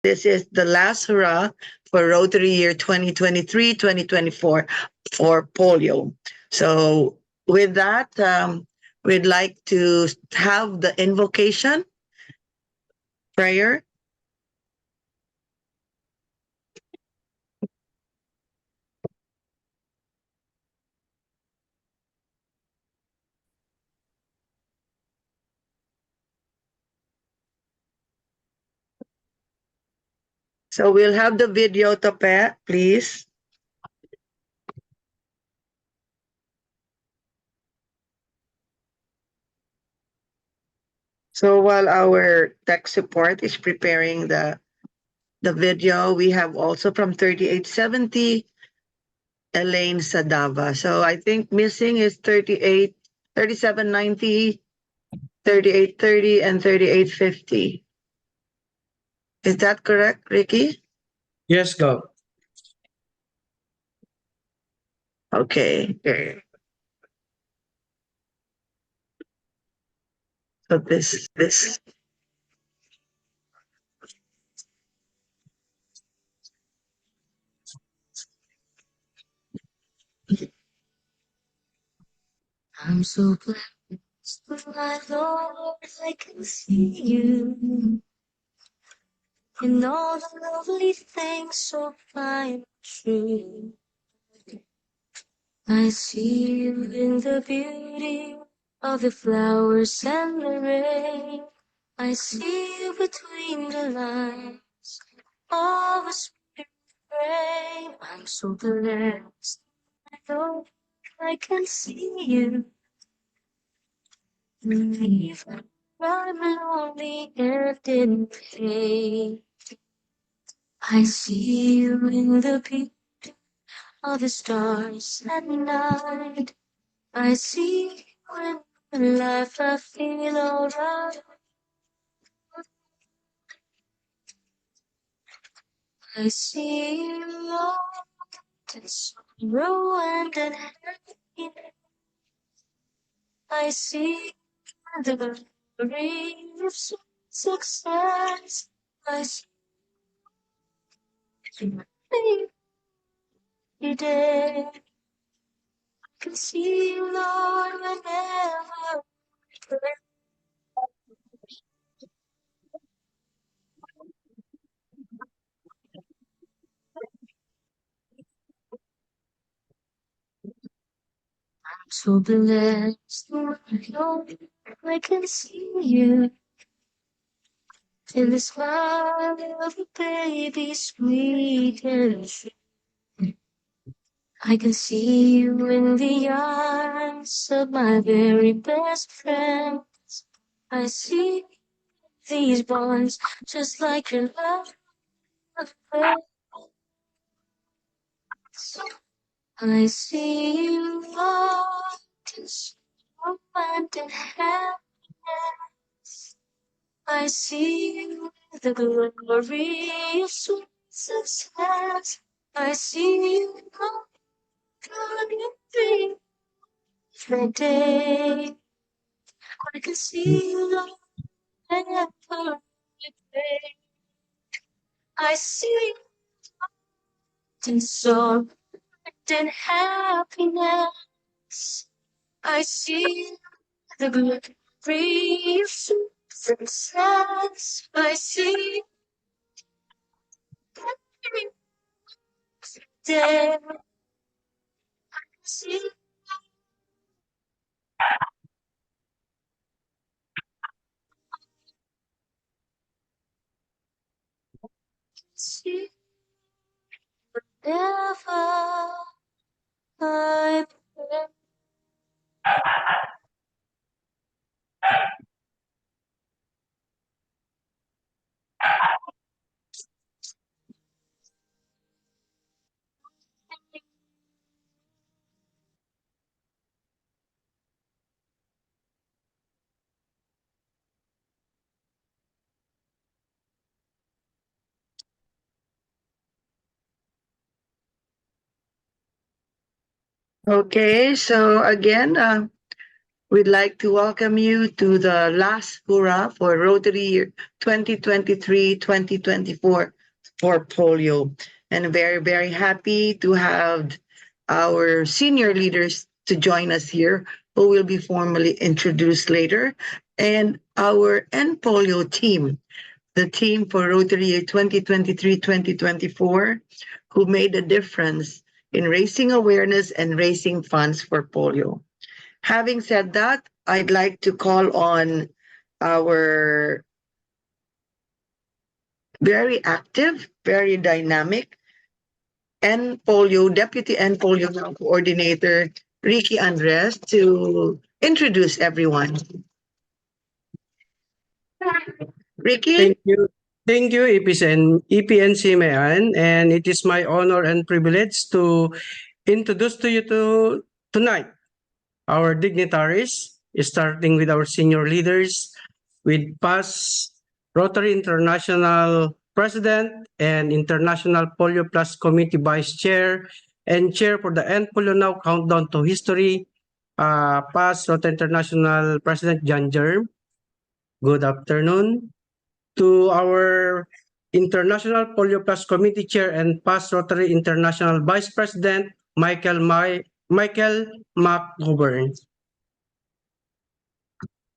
This is the last hurrah for Rotary year 2023-2024 for polio. So with that, we'd like to have the invocation prayer. So we'll have the video, Tope, please. So while our tech support is preparing the video, we have also from 3870, Elaine Sadava. So I think missing is 3790, 3830, and 3850. Is that correct, Ricky? Yes, Gov. Okay. Okay. So this. I'm so blessed with my Lord, I can see you in all the lovely things so fine and true. I see you in the beauty of the flowers and the rain. I see you between the lines of a spirit frame. I'm so blessed, my Lord, I can see you. Even I'm lonely and in pain. I see you in the beauty of the stars at night. I see you in life I feel alright. I see you lost in sorrow and in happiness. I see the glory of success. I see you every day. I can see you, Lord, whenever I pray. I'm so blessed, Lord, I can see you in the smile of a baby, sweet and sweet. I can see you in the arms of my very best friend. I see these bonds just like your love. I see you walk in sorrow and in happiness. I see you with the glory of sweet success. I see you on every day. I can see you Lord, whenever I pray. I see you in sorrow and happiness. I see the glory of success. I see every day. I see, see whenever I pray. Okay. So again, We'd like to welcome you to the last hurrah for Rotary Year 2023-2024 for polio. And very, very happy to have our senior leaders to join us here, who will be formally introduced later, and our End Polio team, the team for Rotary Year 2023-2024, who made a difference in raising awareness and raising funds for polio. Having said that, I'd like to call on our very active, very dynamic Deputy N Polio Coordinator, Ricky Andres, to introduce everyone. Thank Ricky? you. Thank you, EPNC Mayan, and it is my honor and privilege to introduce to you tonight our dignitaries, starting with our senior leaders, with past Rotary International President and International Polio Plus Committee Vice Chair and Chair for the End Polio Now Countdown to History, past Rotary International President John Germ. Good afternoon. To our International Polio Plus Committee Chair and past Rotary International Vice President Michael McGovern.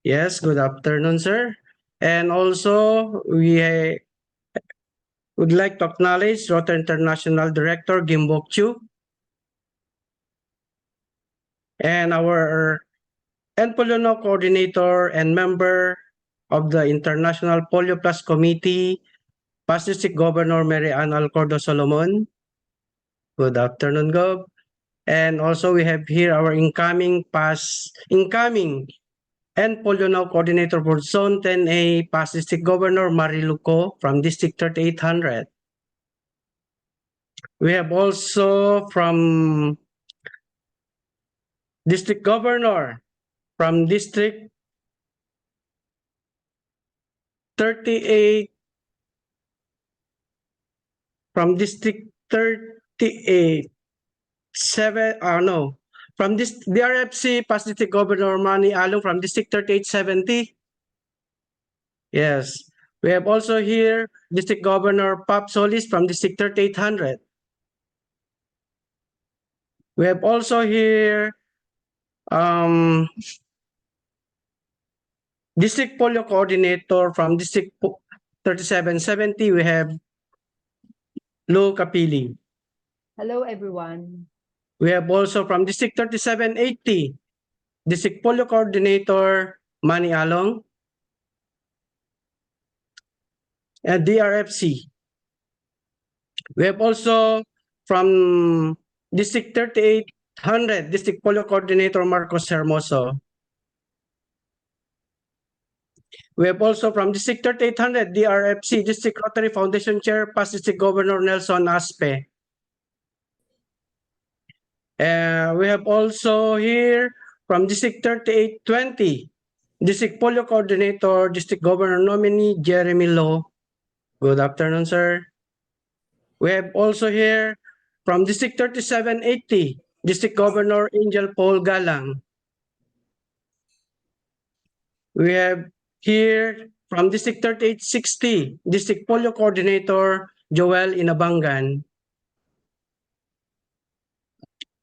Yes, good afternoon, sir. And also, we would like to acknowledge Rotary International Director Gimbok Chu and our Polio Coordinator and member of the International Polio Plus Committee, past District Governor Mary Ann Alcordo Solomon. Good afternoon, Gov. And also we have here our incoming and Polio Now Coordinator for Zone 10A, past District Governor Mariluco from District 3800. We have also from District Governor from District 38, from District 38, from this DRFC, past District Governor Manny Along from District 3870. Yes. We have also here District Governor Pop Solis from District 3800. We have also here District Polio Coordinator from District 3770. We have Lou Capili. Hello, everyone. We have also from District 3780, District Polio Coordinator Manny Along and DRFC. We have also from District 3800, District Polio Coordinator Marcos Hermoso. We have also from District 3800, DRFC, District Rotary Foundation Chair, past District Governor Nelson Aspe. We have also here from District 3820, District Polio Coordinator, District Governor nominee Jeremy Lo. Good afternoon, sir. We have also here from District 3780, District Governor Angel Paul Galang. We have here from District 3860, District Polio Coordinator Joel Inabangan.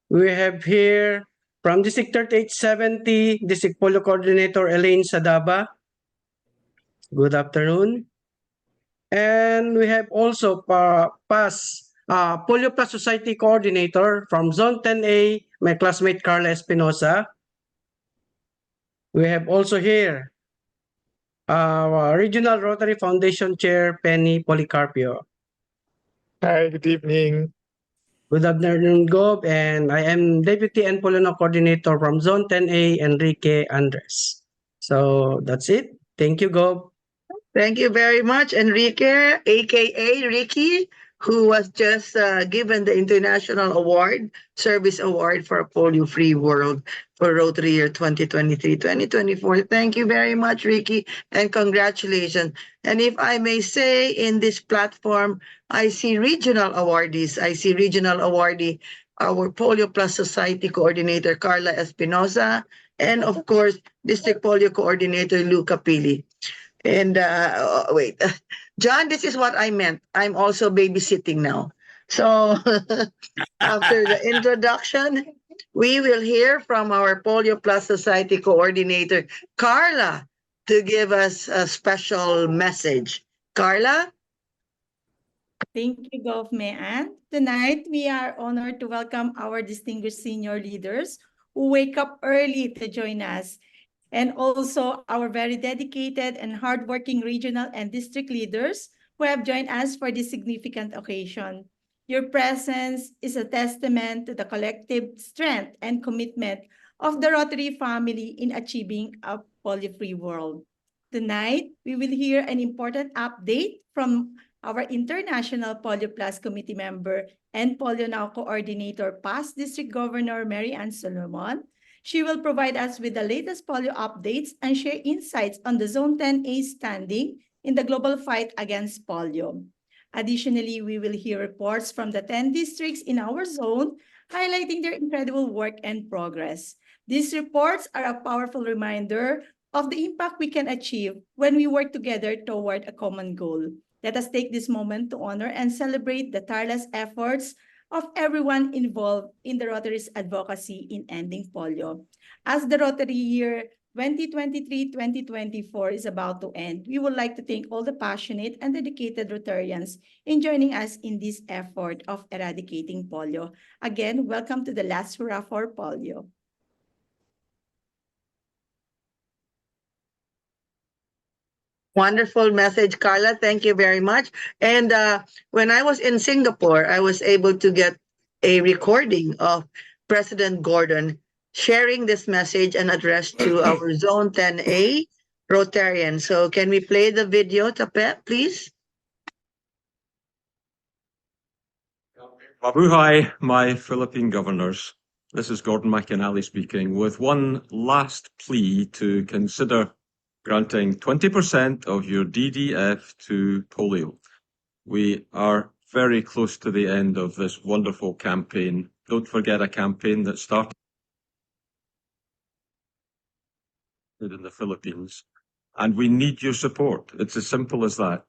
We have here from District 3870, District Polio Coordinator Elaine Sadaba. Good afternoon. And we have also Polio Plus Society Coordinator from Zone 10A, my classmate Carla Espinosa. We have also here Regional Rotary Foundation Chair Penny Policarpio. Hi, good evening. Good afternoon, Gob, and I am Deputy and Polio Coordinator from Zone 10A, Enrique Andres. So that's it. Thank you, Gob. Thank you very much, Enrique, aka Ricky, who was just given the International Award, Service Award for a Polio-Free World for Rotary Year 2023-2024. Thank you very much, Ricky, and congratulations. And if I may say, in this platform, I see regional awardees. I see regional awardee, our Polio Plus Society Coordinator, Carla Espinosa, and of course, District Polio Coordinator Luca Pili. And wait, John, this is what I meant. I'm also babysitting now. So after the introduction, we will hear from our Polio Plus Society coordinator, Carla, to give us a special message. Carla? Thank you, Gov Mayan. Tonight, we are honored to welcome our distinguished senior leaders who wake up early to join us, and also our very dedicated and hardworking regional and district leaders who have joined us for this significant occasion. Your presence is a testament to the collective strength and commitment of the Rotary family in achieving a polio-free world. Tonight, we will hear an important update from our International Polio Plus Committee member and Polio Now Coordinator, past District Governor Mary Ann Solomon. She will provide us with the latest polio updates and share insights on the Zone 10A standing in the global fight against polio. Additionally, we will hear reports from the 10 districts in our zone, highlighting their incredible work and progress. These reports are a powerful reminder of the impact we can achieve when we work together toward a common goal. Let us take this moment to honor and celebrate the tireless efforts of everyone involved in the Rotary's advocacy in ending polio. As the Rotary year 2023-2024 is about to end, we would like to thank all the passionate and dedicated Rotarians in joining us in this effort of eradicating polio. Again, welcome to the last hurrah for polio. Wonderful message, Carla. Thank you very much. And when I was in Singapore, I was able to get a recording of President Gordon sharing this message and address to our Zone 10A Rotarians. So can we play the video, Tapet, please? Mabuhay, my Philippine governors. This is Gordon McAnally speaking, with one last plea to consider granting 20% of your DDF to polio. We are very close to the end of this wonderful campaign. Don't forget a campaign that started in the Philippines, and we need your support. It's as simple as that.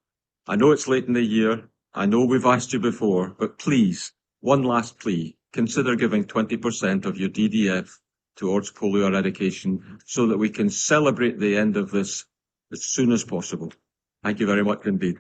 I know it's late in the year. I know we've asked you before, but please, one last plea, consider giving 20% of your DDF towards polio eradication so that we can celebrate the end of this as soon as possible. Thank you very much indeed.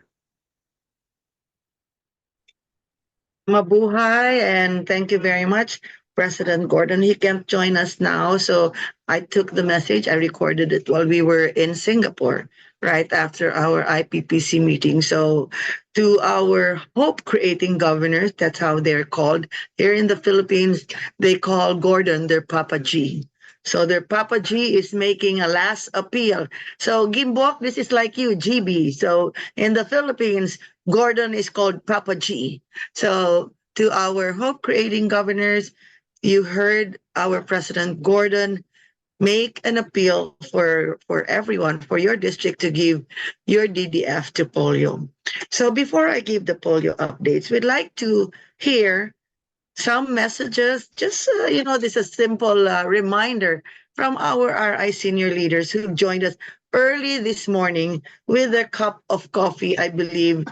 Mabuhay, and thank you very much, President Gordon. He can't join us now, so I took the message. I recorded it while we were in Singapore, right after our IPPC meeting. So to our hope-creating governors, that's how they're called. Here in the Philippines, they call Gordon their Papa G. So their Papa G is making a last appeal. So Gimbok, this is like you, GB. So in the Philippines, Gordon is called Papa G. So to our hope-creating governors, you heard our President Gordon make an appeal for everyone, for your district to give your DDF to polio. So before I give the polio updates, we'd like to hear some messages, just, this is a simple reminder from our RI senior leaders who joined us early this morning with a cup of coffee, I believe,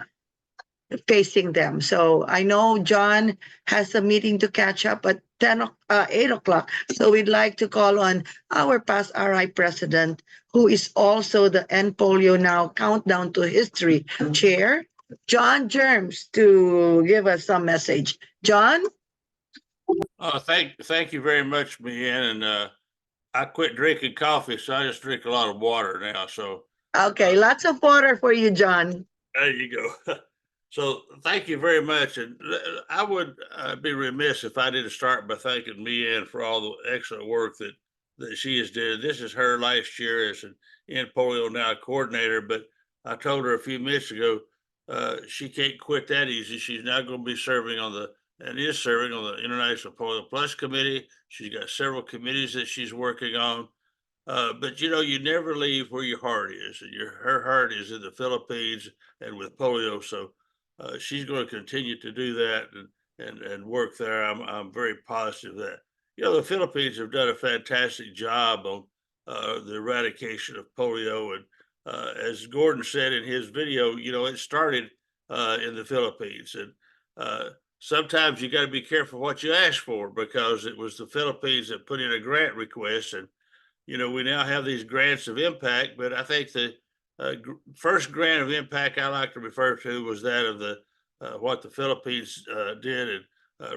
facing them. So I know John has a meeting to catch up at 8 o'clock. So we'd like to call on our past RI president, who is also the End Polio Now Countdown to History chair, John Germs, to give us some message. John? Thank you very much, Leanne. And I quit drinking coffee, so I just drink a lot of water now. So Okay, lots of water for you, John. there you go. So thank you very much. And I would be remiss if I didn't start by thanking Leanne for all the excellent work that she has done. This is her last year as an End Polio Now coordinator, but I told her a few minutes ago she can't quit that easy. She's now going to be serving on the International Polio Plus Committee. She's got several committees that she's working on. But you never leave where your heart is, and her heart is in the Philippines and with polio. So she's going to continue to do that and work there. I'm very positive that the Philippines have done a fantastic job on the eradication of polio. And as Gordon said in his video, it started in the Philippines. And sometimes you got to be careful what you ask for, because it was the Philippines that put in a grant request. And, we now have these grants of impact, but I think the first grant of impact I like to refer to was that of the what the Philippines did in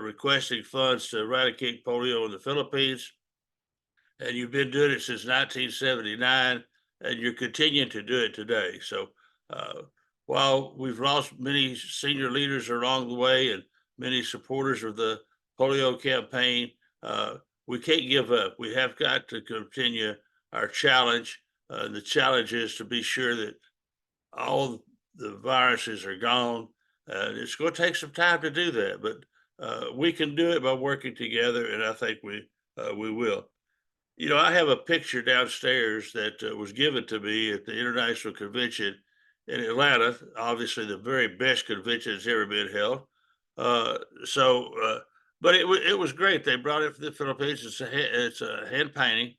requesting funds to eradicate polio in the Philippines. And you've been doing it since 1979, and you're continuing to do it today. So while we've lost many senior leaders along the way and many supporters of the polio campaign, we can't give up. We have got to continue our challenge. The challenge is to be sure that all the viruses are gone. It's going to take some time to do that, but we can do it by working together, and I think we will. I have a picture downstairs that was given to me at the International Convention in Atlanta, obviously the very best convention that's ever been held. But it was great. They brought it from the Philippines. It's a hand painting,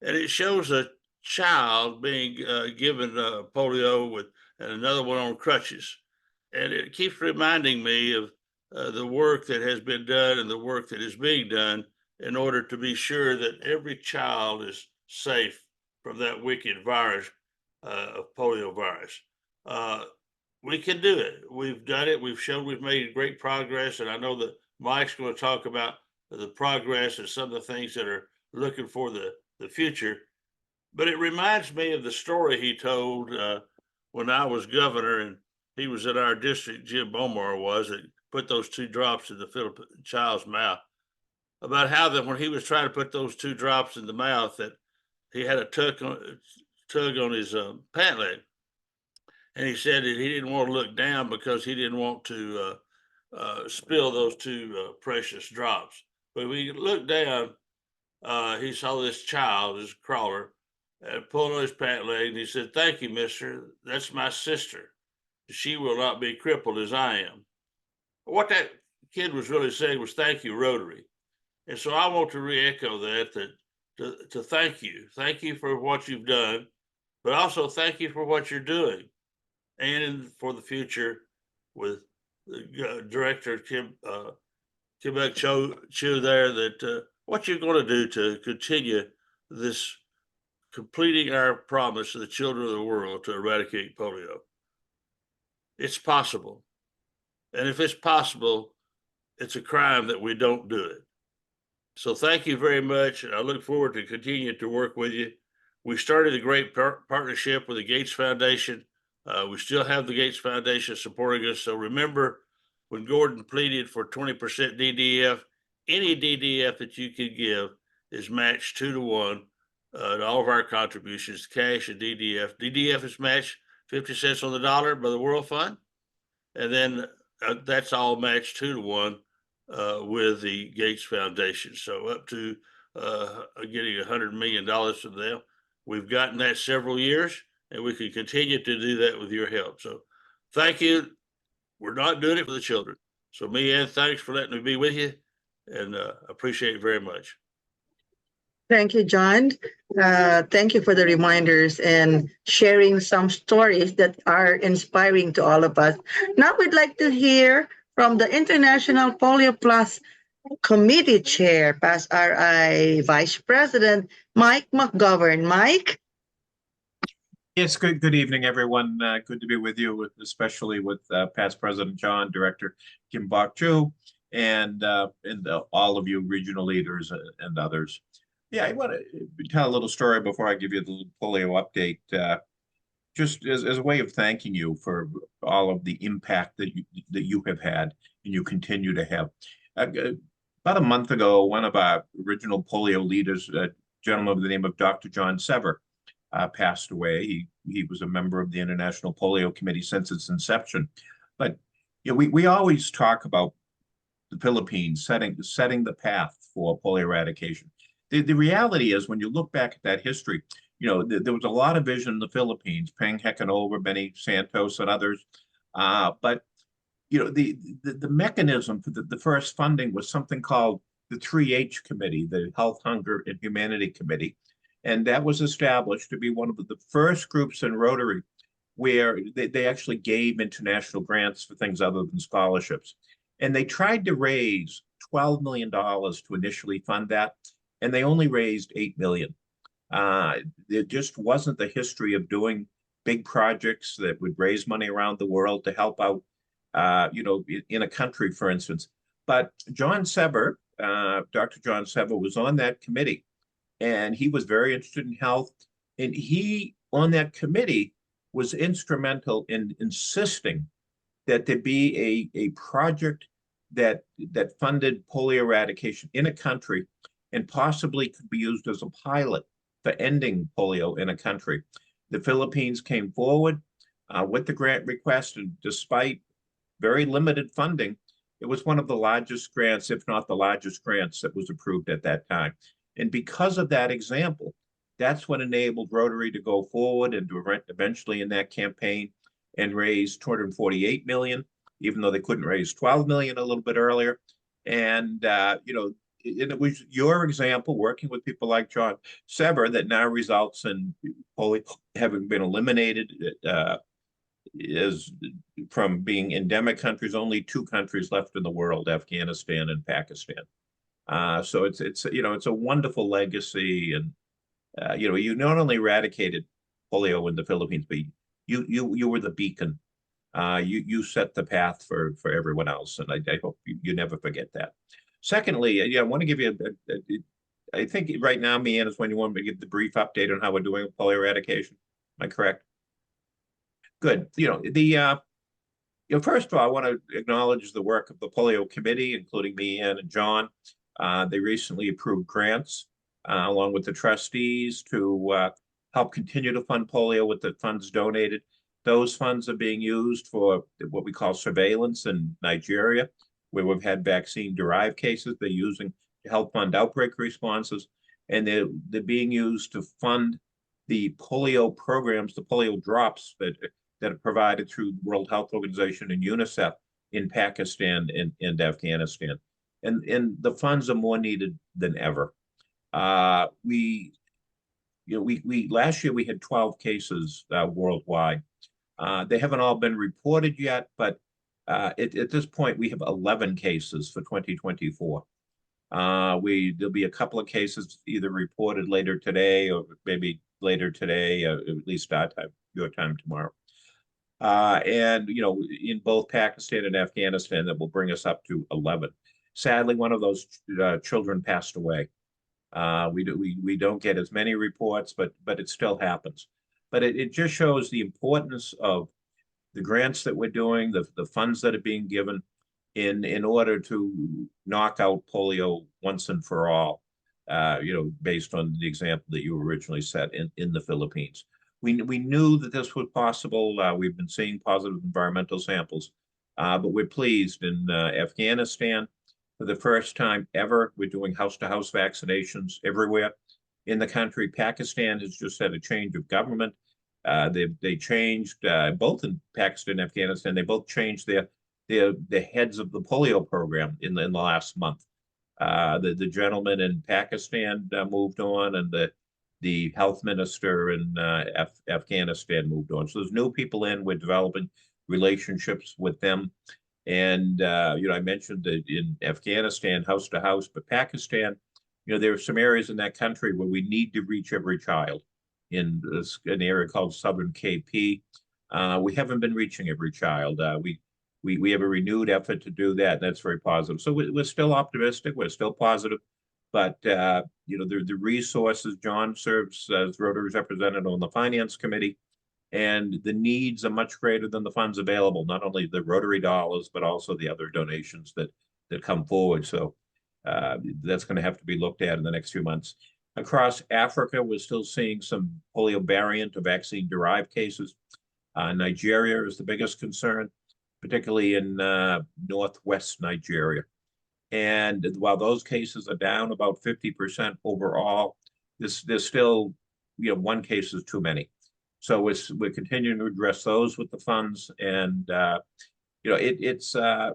and it shows a child being given polio and another one on crutches. And it keeps reminding me of the work that has been done and the work that is being done in order to be sure that every child is safe from that wicked virus of polio virus. We can do it. We've done it. We've shown we've made great progress. And I know that Mike's going to talk about the progress and some of the things that are looking for the future. But it reminds me of the story he told when I was governor, and he was in our district, Jim Bomar was, that put those 2 drops in the child's mouth, about how that when he was trying to put those 2 drops in the mouth, that he had a tug on his pant leg. And he said that he didn't want to look down because he didn't want to spill those 2 precious drops. But when he looked down, he saw this child, this crawler, pulled on his pant leg, and he said, "Thank you, mister. That's my sister. She will not be crippled as I am." What that kid was really saying was, "Thank you, Rotary." And so I want to re-echo that to thank you. Thank you for what you've done, but also thank you for what you're doing, and for the future with the Director Kim Chu there, that what you're going to do to continue this, completing our promise to the children of the world to eradicate polio. It's possible. And if it's possible, it's a crime that we don't do it. So thank you very much. I look forward to continuing to work with you. We started a great partnership with the Gates Foundation. We still have the Gates Foundation supporting us. So remember, when Gordon pleaded for 20% DDF, any DDF that you can give is matched 2-to-1 to all of our contributions, cash and DDF. DDF is matched 50 cents on the dollar by the World Fund. And then that's all matched 2-to-1 with the Gates Foundation. So up to getting $100 million from them. We've gotten that several years, and we can continue to do that with your help. So thank you. We're not doing it for the children. So Meehan, thanks for letting me be with you, and appreciate it very much. Thank you, John. Thank you for the reminders and sharing some stories that are inspiring to all of us. Now we'd like to hear from the International Polio Plus Committee Chair, past RI Vice President Mike McGovern. Mike? Yes, good evening, everyone. Good to be with you, especially with past President John, Director Kim Bok-Chu, and all of you regional leaders and others. Yeah, I want to tell a little story before I give you the polio update, just as a way of thanking you for all of the impact that you have had and you continue to have. About a month ago, one of our original polio leaders, a gentleman by the name of Dr. John Sever, passed away. He was a member of the International Polio Committee since its inception. But we always talk about the Philippines setting the path for polio eradication. The reality is, when you look back at that history, there was a lot of vision in the Philippines, Peng Hecanover, Benny Santos, and others. But the mechanism for the first funding was something called the 3H committee, the Health, Hunger, and Humanity Committee. And that was established to be one of the first groups in Rotary where they actually gave international grants for things other than scholarships. And they tried to raise $12 million to initially fund that, and they only raised $8 million. There just wasn't the history of doing big projects that would raise money around the world to help out, in a country, for instance. But John Sever, Dr. John Sever, was on that committee, and he was very interested in health. And he, on that committee, was instrumental in insisting that there be a project that funded polio eradication in a country and possibly could be used as a pilot for ending polio in a country. The Philippines came forward with the grant request, and despite very limited funding, it was one of the largest grants, if not the largest grants, that was approved at that time. And because of that example, that's what enabled Rotary to go forward and to eventually in that campaign and raise $248 million, even though they couldn't raise $12 million a little bit earlier. And, it was your example, working with people like John Sever, that now results in polio having been eliminated from being endemic countries. Only 2 countries left in the world, Afghanistan and Pakistan. So it's a wonderful legacy, and you not only eradicated polio in the Philippines, but you were the beacon. You set the path for everyone else, and I hope you never forget that. Secondly, I want to give you I think right now, Meehan, is when you want me to give the brief update on how we're doing with polio eradication. Am I correct? Good. First of all, I want to acknowledge the work of the Polio Committee, including Meehan and John. They recently approved grants along with the trustees to help continue to fund polio with the funds donated. Those funds are being used for what we call surveillance in Nigeria, where we've had vaccine-derived cases. They're using to help fund outbreak responses, and they're being used to fund the polio programs, the polio drops that are provided through the World Health Organization and UNICEF in Pakistan and Afghanistan. And the funds are more needed than ever. We last year we had 12 cases worldwide. They haven't all been reported yet, but at this point we have 11 cases for 2024. There'll be a couple of cases either reported later today or maybe later today, at least our time, your time tomorrow. And in both Pakistan and Afghanistan, that will bring us up to 11. Sadly, one of those children passed away. We don't get as many reports, but it still happens. But it just shows the importance of the grants that we're doing, the funds that are being given in order to knock out polio once and for all, based on the example that you originally set in the Philippines. We knew that this was possible. We've been seeing positive environmental samples, but we're pleased in Afghanistan. For the first time ever, we're doing house-to-house vaccinations everywhere in the country. Pakistan has just had a change of government. They changed both in Pakistan and Afghanistan. They both changed the heads of the polio program in the last month. The gentleman in Pakistan moved on, and the health minister in Afghanistan moved on. So there's new people in. We're developing relationships with them. And, I mentioned that in Afghanistan, house to house, but Pakistan, there are some areas in that country where we need to reach every child in an area called Southern KP. We haven't been reaching every child. We have a renewed effort to do that. And that's very positive. So we're still optimistic. We're still positive. But, the resources, John serves as Rotary's representative on the Finance Committee, and the needs are much greater than the funds available, not only the Rotary dollars, but also the other donations that come forward. So that's going to have to be looked at in the next few months. Across Africa, we're still seeing some polio variant or vaccine-derived cases. Nigeria is the biggest concern, particularly in northwest Nigeria. And while those cases are down about 50% overall, there's still, one case is too many. So we're continuing to address those with the funds, and it's to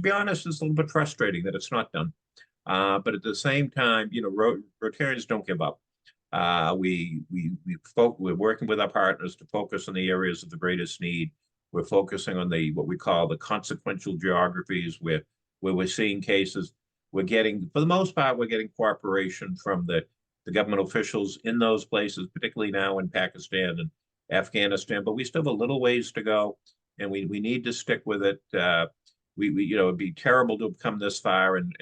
be honest, it's a little bit frustrating that it's not done. But at the same time, Rotarians don't give up. We're working with our partners to focus on the areas of the greatest need. We're focusing on what we call the consequential geographies where we're seeing cases. For the most part, we're getting cooperation from the government officials in those places, particularly now in Pakistan and Afghanistan, but we still have a little ways to go, and we need to stick with it. It'd be terrible to have come this far and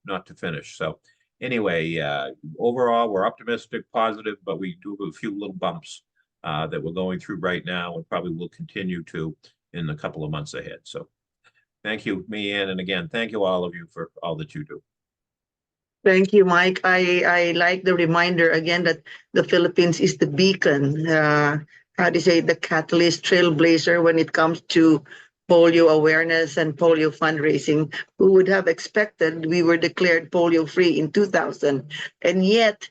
not to finish. So anyway, overall, we're optimistic, positive, but we do have a few little bumps that we're going through right now and probably will continue to in a couple of months ahead. So thank you, Meehan, and again, thank you all of you for all that you do. Thank you, Mike. I like the reminder again that the Philippines is the beacon, how do you say, the catalyst, trailblazer when it comes to polio awareness and polio fundraising. Who would have expected we were declared polio free in 2000? And yet,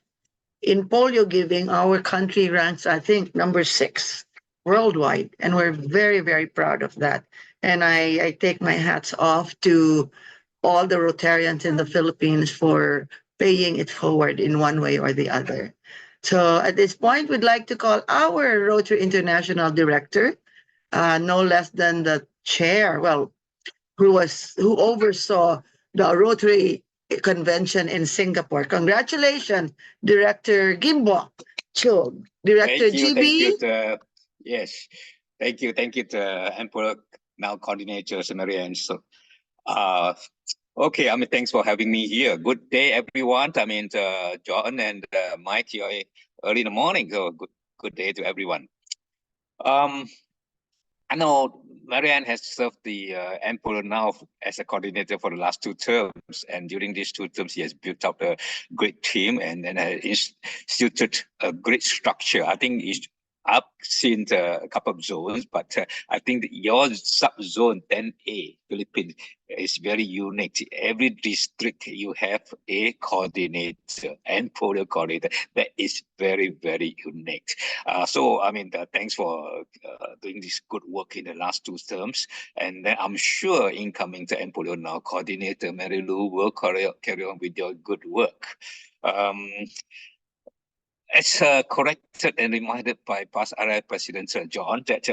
in polio giving, our country ranks, I think, number 6 worldwide. And we're very, very proud of that. And I take my hats off to all the Rotarians in the Philippines for paying it forward in one way or the other. So at this point, we'd like to call our Rotary International Director, no less than the chair, who oversaw the Rotary Convention in Singapore. Congratulations, Director Gimbok Chul. Director GB. Yes, thank you to Emperor now coordinator Marianne. So, okay, thanks for having me here. Good day, everyone. John and Mike here early in the morning. So good day to everyone. I know Marianne has served the Emperor now as a coordinator for the last 2 terms, and during these 2 terms, he has built up a great team and then instituted a great structure. I think I've seen a couple of zones, but I think that your sub-zone 10A, Philippines, is very unique. Every district you have a coordinator and polio coordinator. That is very, very unique. Thanks for doing this good work in the last 2 terms. And then I'm sure incoming to Polio now coordinator Mary Lou will carry on with your good work. As corrected and reminded by past RI President Sir John, that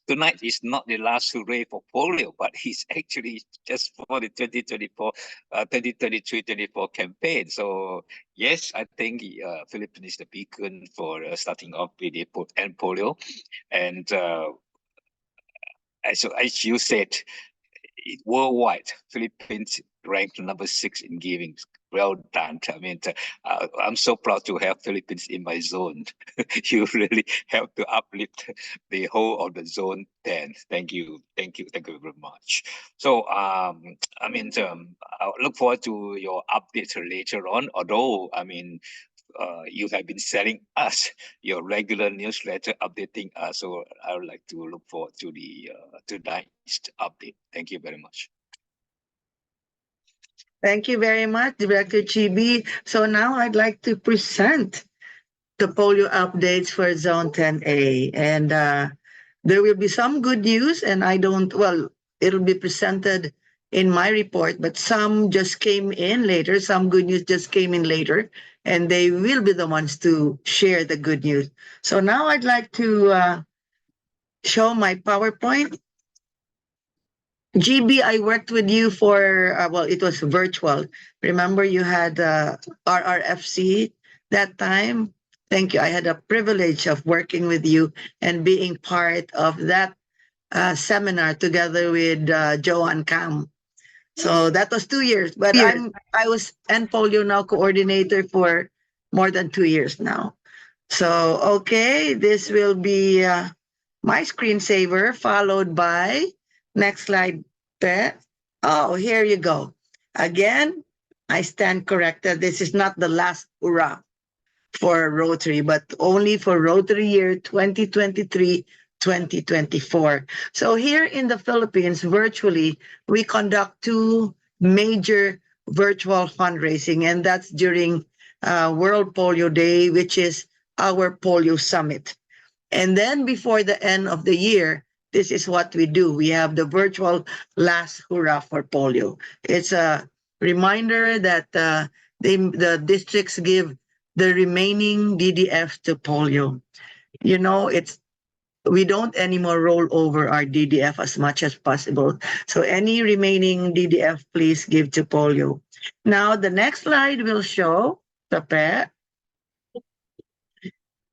tonight is not the last hooray for polio, but it's actually just for the 2023-24 campaign. So yes, I think Philippines is the beacon for starting off with the end polio. And as you said, worldwide, Philippines ranked number 6 in giving. Well done. I'm so proud to have Philippines in my zone. You really helped to uplift the whole of the zone 10. Thank you very much. So, I look forward to your updates later on. Although, you have been sending us your regular newsletter updating us. So I would like to look forward to the next update. Thank you very much. Thank you very much, Director Chibi. So now I'd like to present the polio updates for Zone 10A. And there will be some good news, and it'll be presented in my report, but some just came in later. Some good news just came in later, and they will be the ones to share the good news. So now I'd like to show my PowerPoint. GB, I worked with you for, it was virtual. Remember you had RRFC that time? Thank you. I had a privilege of working with you and being part of that seminar together with Joanne Cam. So that was 2 years, but I was End Polio Now coordinator for more than 2 years now. So, okay, this will be my screensaver followed by, next slide, Pet. Oh, here you go. Again, I stand corrected. This is not the last hurrah for Rotary, but only for Rotary year 2023-2024. So here in the Philippines, virtually, we conduct 2 major virtual fundraising, and that's during World Polio Day, which is our Polio Summit. And then before the end of the year, this is what we do. We have the virtual last hurrah for polio. It's a reminder that the districts give the remaining DDF to polio. You know, we don't anymore roll over our DDF as much as possible. So any remaining DDF, please give to polio. Now, the next slide will show the pet.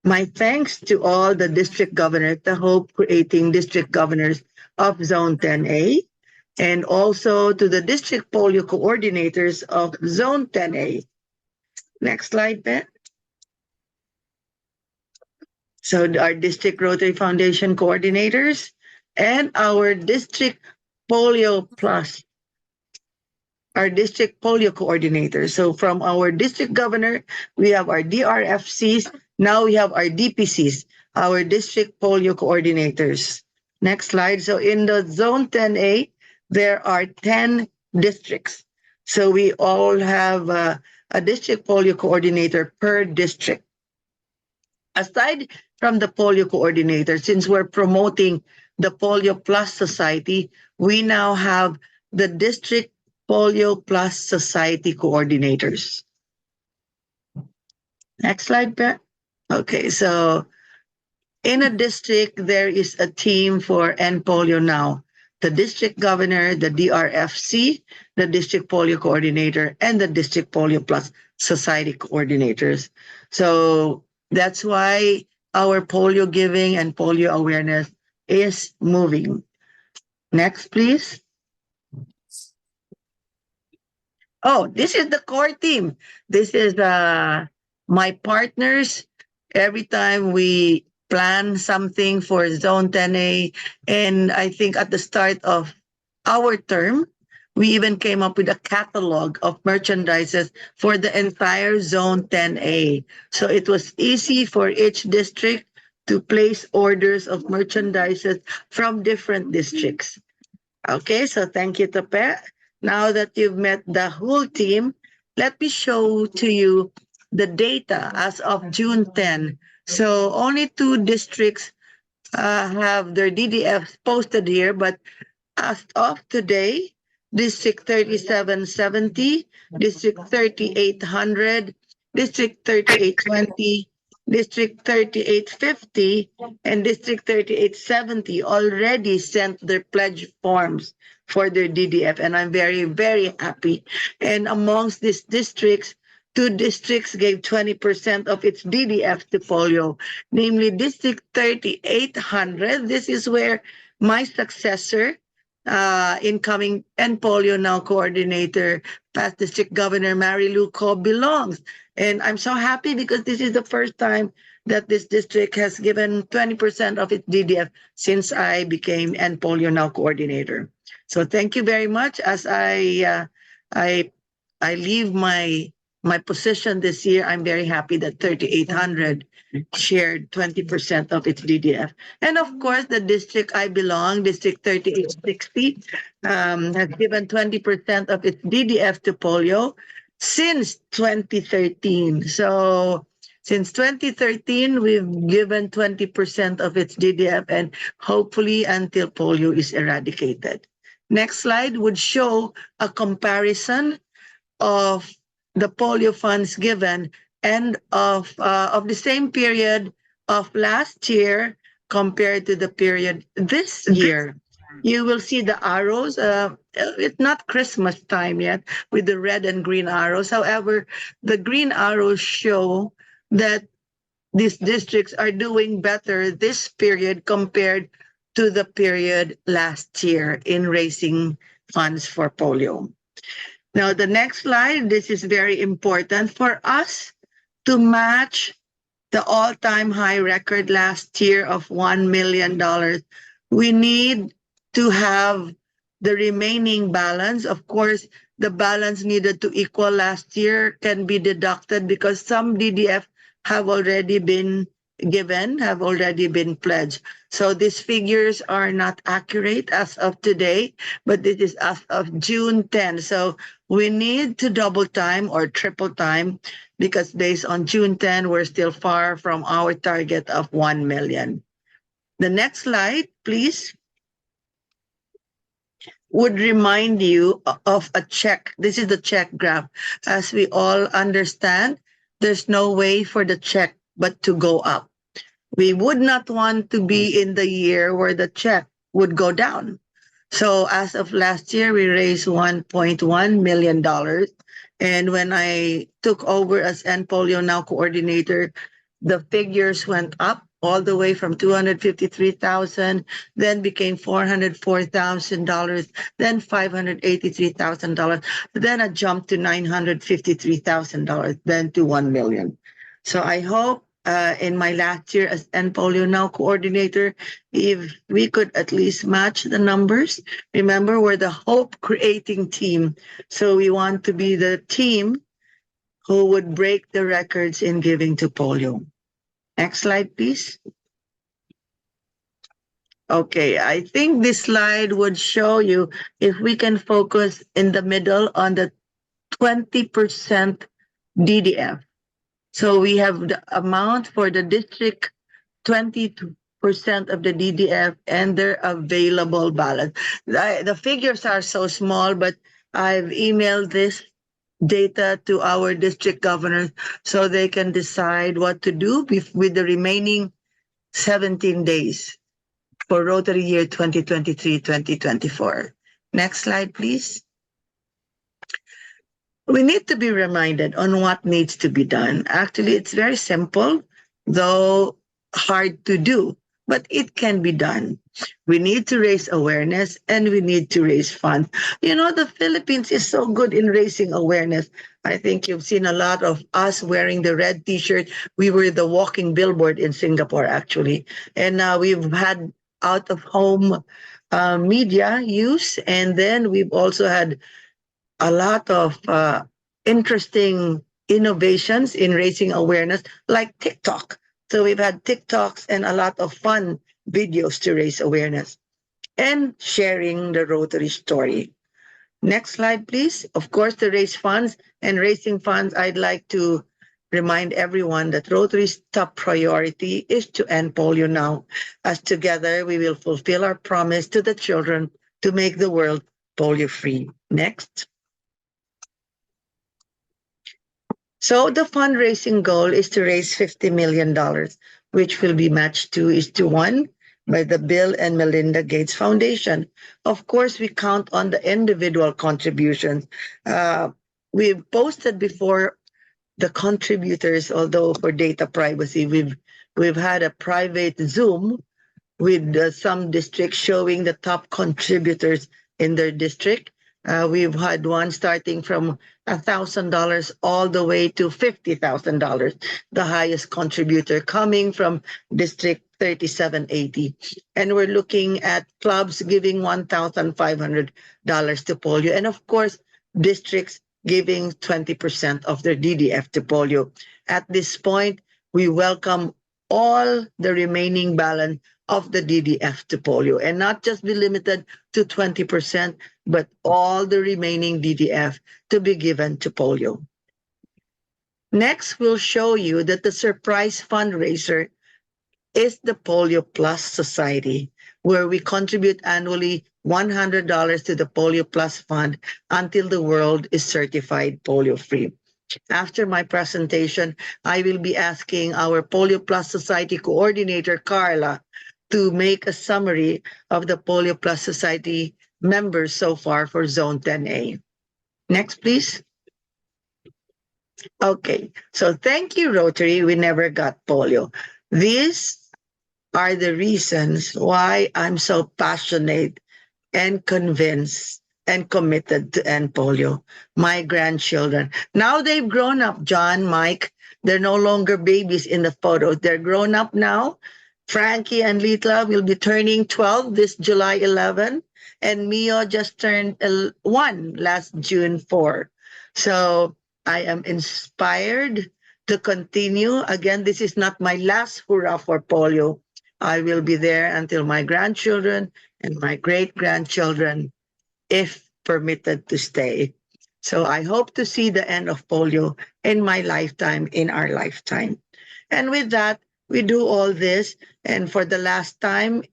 My thanks to all the district governors, the hope creating district governors of Zone 10A, and also to the district polio coordinators of Zone 10A. Next slide, Pet. So our district Rotary Foundation coordinators and our district polio plus, our district polio coordinators. So from our district governor, we have our DRFCs. Now we have our DPCs, our district polio coordinators. Next slide. So in the Zone 10A, there are 10 districts. So we all have a district polio coordinator per district. Aside from the polio coordinator, since we're promoting the Polio Plus Society, we now have the district Polio Plus Society coordinators. Next slide, Pat. Okay, so in a district, there is a team for End Polio Now. The district governor, the DRFC, the district polio coordinator, and the district polio plus society coordinators. So that's why our polio giving and polio awareness is moving. Next, please. Oh, this is the core team. This is my partners. Every time we plan something for Zone 10A, and I think at the start of our term, we even came up with a catalog of merchandises for the entire Zone 10A. So it was easy for each district to place orders of merchandises from different districts. Okay, so thank you, Tope. Now that you've met the whole team, let me show to you the data as of June 10. So only 2 districts have their DDFs posted here, but as of today, District 3770, District 3800, District 3820, District 3850, and District 3870 already sent their pledge forms for their DDF, and I'm very, very happy. And amongst these districts, 2 districts gave 20% of its DDF to polio, namely District 3800. This is where my successor, incoming and polio now coordinator, past district governor Mary Lou Co belongs. And I'm so happy because this is the first time that this district has given 20% of its DDF since I became and polio now coordinator. So thank you very much. As I leave my position this year, I'm very happy that 3800 shared 20% of its DDF. And of course, the district I belong, District 3860, has given 20% of its DDF to polio since 2013. So since 2013, we've given 20% of its DDF, and hopefully until polio is eradicated. Next slide would show a comparison of the polio funds given and of the same period of last year compared to the period this year. You will see the arrows. It's not Christmas time yet with the red and green arrows. However, the green arrows show that these districts are doing better this period compared to the period last year in raising funds for polio. Now, the next slide, this is very important for us to match the all-time high record last year of $1 million. We need to have the remaining balance. Of course, the balance needed to equal last year can be deducted because some DDF have already been given, have already been pledged. So these figures are not accurate as of today, but this is as of June 10. So we need to double time or triple time because based on June 10, we're still far from our target of 1 million. The next slide, please. would remind you of a check. This is the check graph. As we all understand, there's no way for the check but to go up. We would not want to be in the year where the check would go down. So as of last year, we raised $1.1 million. And when I took over as End Polio Now coordinator, the figures went up all the way from 253,000, then became $404,000, then $583,000, then a jump to $953,000, then to 1 million. So I hope in my last year as End Polio Now coordinator, if we could at least match the numbers. Remember, we're the hope creating team. So we want to be the team who would break the records in giving to polio. Next slide, please. Okay, I think this slide would show you if we can focus in the middle on the 20% DDF. So we have the amount for the district, 20% of the DDF and their available balance. The figures are so small, but I've emailed this data to our district governors so they can decide what to do with the remaining 17 days for Rotary year 2023-2024. Next slide, please. We need to be reminded on what needs to be done. Actually, it's very simple, though hard to do, but it can be done. We need to raise awareness and we need to raise funds. You know, the Philippines is so good in raising awareness. I think you've seen a lot of us wearing the red t-shirt. We were the walking billboard in Singapore, actually. And we've had out-of-home media use. And then we've also had a lot of interesting innovations in raising awareness, like TikTok. So we've had TikToks and a lot of fun videos to raise awareness and sharing the Rotary story. Next slide, please. Of course, to raise funds and raising funds, I'd like to remind everyone that Rotary's top priority is to end polio now, as together we will fulfill our promise to the children to make the world polio-free. Next. So the fundraising goal is to raise $50 million, which will be matched 2:1 by the Bill and Melinda Gates Foundation. Of course, we count on the individual contributions. We've posted before the contributors, although for data privacy, we've had a private Zoom with some districts showing the top contributors in their district. We've had one starting from $1,000 all the way to $50,000, the highest contributor coming from District 3780. And we're looking at clubs giving $1,500 to polio. And of course, districts giving 20% of their DDF to polio. At this point, we welcome all the remaining balance of the DDF to polio, and not just be limited to 20%, but all the remaining DDF to be given to polio. Next, we'll show you that the surprise fundraiser is the Polio Plus Society, where we contribute annually $100 to the Polio Plus Fund until the world is certified polio-free. After my presentation, I will be asking our Polio Plus Society coordinator, Carla, to make a summary of the Polio Plus Society members so far for Zone 10A. Next, please. Okay, so thank you, Rotary. We never got polio. These are the reasons why I'm so passionate and convinced and committed to end polio. My grandchildren. Now they've grown up, John, Mike. They're no longer babies in the photos. They're grown up now. Frankie and Litla will be turning 12 this July 11, and Mio just turned 1 last June 4. So I am inspired to continue. Again, this is not my last hurrah for polio. I will be there until my grandchildren and my great-grandchildren, if permitted to stay. So I hope to see the end of polio in my lifetime, in our lifetime. And with that, we do all this. And for the last time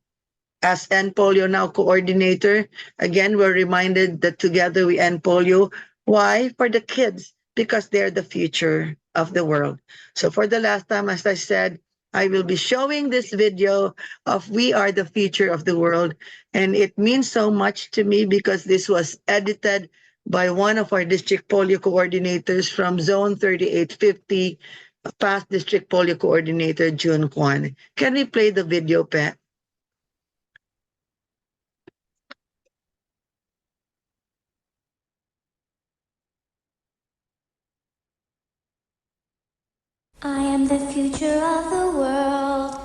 as End Polio Now coordinator, again, we're reminded that together we end polio. Why? For the kids, because they're the future of the world. So for the last time, as I said, I will be showing this video of We Are the Future of the World. And it means so much to me because this was edited by one of our district polio coordinators from Zone 3850, past district polio coordinator, June Kwan. Can we play the video, Pat? I am the future of the world.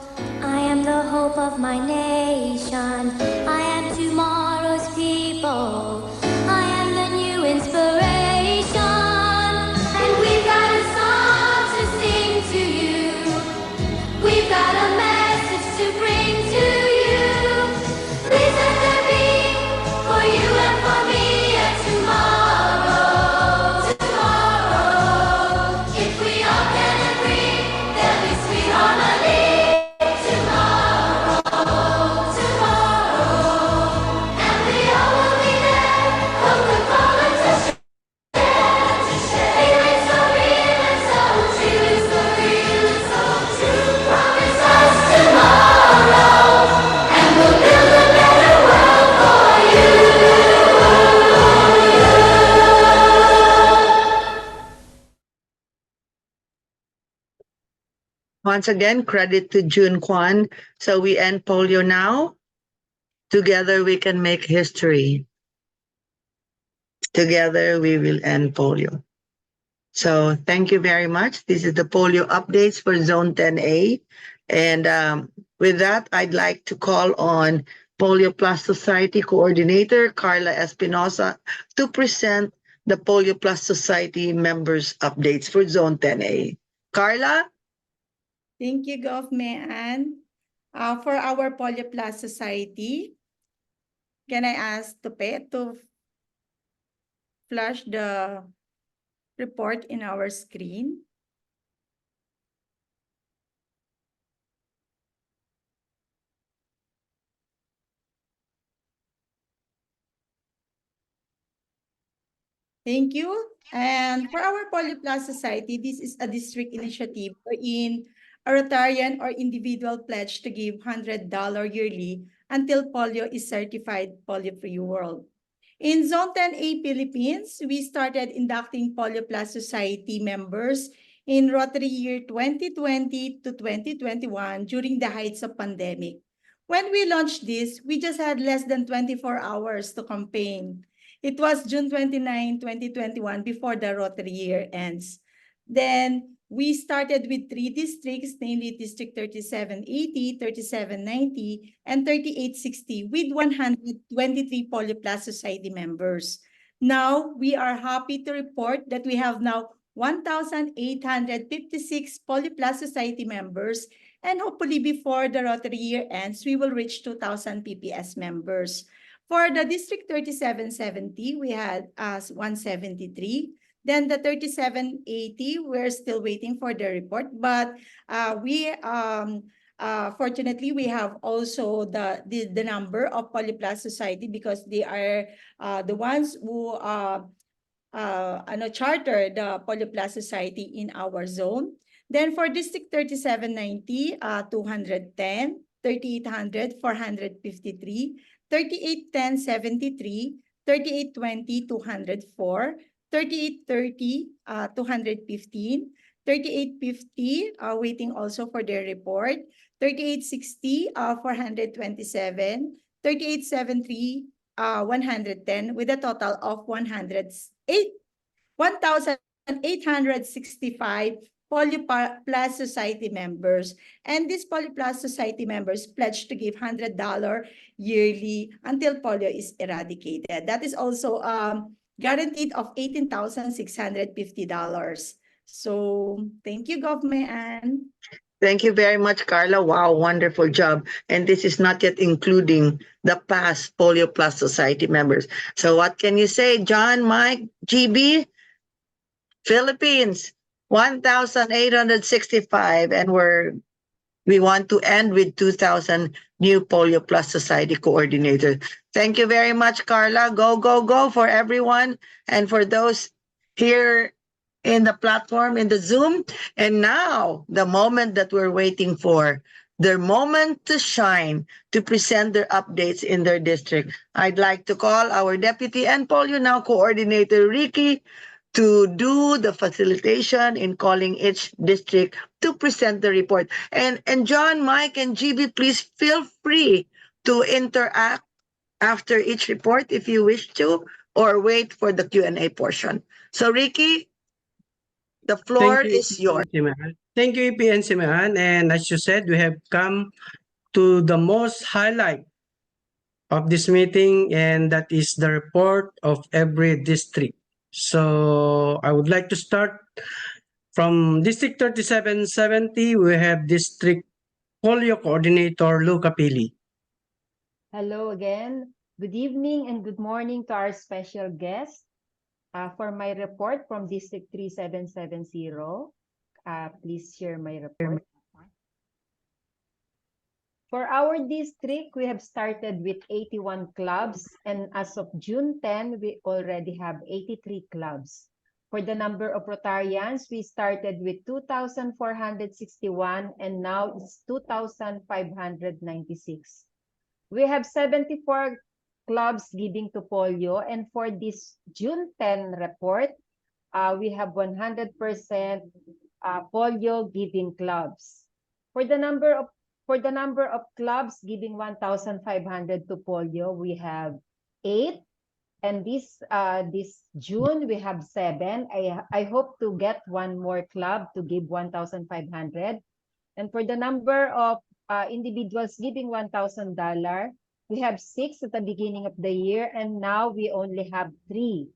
I am the hope of my nation. I am tomorrow's people. I am the new inspiration. And we've got a song to sing to you. We've got a message to bring to you. Please let there be for you and for me a tomorrow. Tomorrow. If we all can agree, there'll be sweet harmony. Tomorrow. Tomorrow. And we all will be there. Coca-Cola to share. Feeling so real and so true. So real and so true. Promise us tomorrow. And we'll build a better world for you. Once again, credit to June Kwan. So we end polio now. Together we can make history. Together we will end polio. So thank you very much. This is the polio updates for Zone 10A. And with that, I'd like to call on Polio Plus Society Coordinator Carla Espinosa to present the Polio Plus Society members updates for Zone 10A. Carla? Thank you, Gov. Ann. For our Polio Plus Society, can I ask Tupe to flash the report in our screen? Thank you. And for our Polio Plus Society, this is a district initiative wherein a Rotarian or individual pledge to give $100 yearly until polio is certified polio-free world. In Zone 10A Philippines, we started inducting Polio Plus Society members in Rotary year 2020 to 2021 during the heights of pandemic. When we launched this, we just had less than 24 hours to campaign. It was June 29, 2021, before the Rotary year ends. Then we started with 3 districts, namely District 3780, 3790, and 3860, with 123 Polio Plus Society members. Now, we are happy to report that we have now 1,856 Polio Plus Society members, and hopefully before the Rotary year ends, we will reach 2,000 PPS members. For the District 3770, we had 173. Then the 3780, we're still waiting for the report, but fortunately, we have also the number of Polio Plus Society because they are the ones who charter the Polio Plus Society in our zone. Then for District 3790, 210, 3800, 453, 3810, 73, 3820, 204, 3830, 215, 3850, waiting also for their report, 3860, 427, 3873, 110, with a total of 1,865 Polio Plus Society members. And these Polio Plus Society members pledge to give $100 yearly until polio is eradicated. That is also guaranteed of $18,650. So thank you, Gov. Ann. Thank you very much, Carla. Wow, wonderful job. And this is not yet including the past Polio Plus Society members. So what can you say, John, Mike, GB? Philippines, 1,865, and we want to end with 2,000 new Polio Plus Society coordinator. Thank you very much, Carla. Go, go, go for everyone and for those here in the platform, in the Zoom. And now, the moment that we're waiting for, their moment to shine, to present their updates in their district. I'd like to call our Deputy and Polio Now Coordinator, Ricky, to do the facilitation in calling each district to present the report. And John, Mike, and GB, please feel free to interact after each report if you wish to, or wait for the Q&A portion. So, Ricky, the floor Thank you, is yours. EPN. Thank you, EPN Simeon. And as you said, we have come to the most highlight of this meeting, and that is the report of every district. So I would like to start from District 3770. We have District Polio Coordinator Luca Pili. Hello again. Good evening and good morning to our special guest. For my report from District 3770, please share my report. For our district, we have started with 81 clubs, and as of June 10, we already have 83 clubs. For the number of Rotarians, we started with 2,461, and now it's 2,596. We have 74 clubs giving to polio, and for this June 10 report, we have 100% polio giving clubs. For the number of clubs giving 1,500 to polio, we have 8, and this June we have 7. I hope to get one more club to give 1,500. And for the number of individuals giving $1,000, we have 6 at the beginning of the year, and now we only have 3.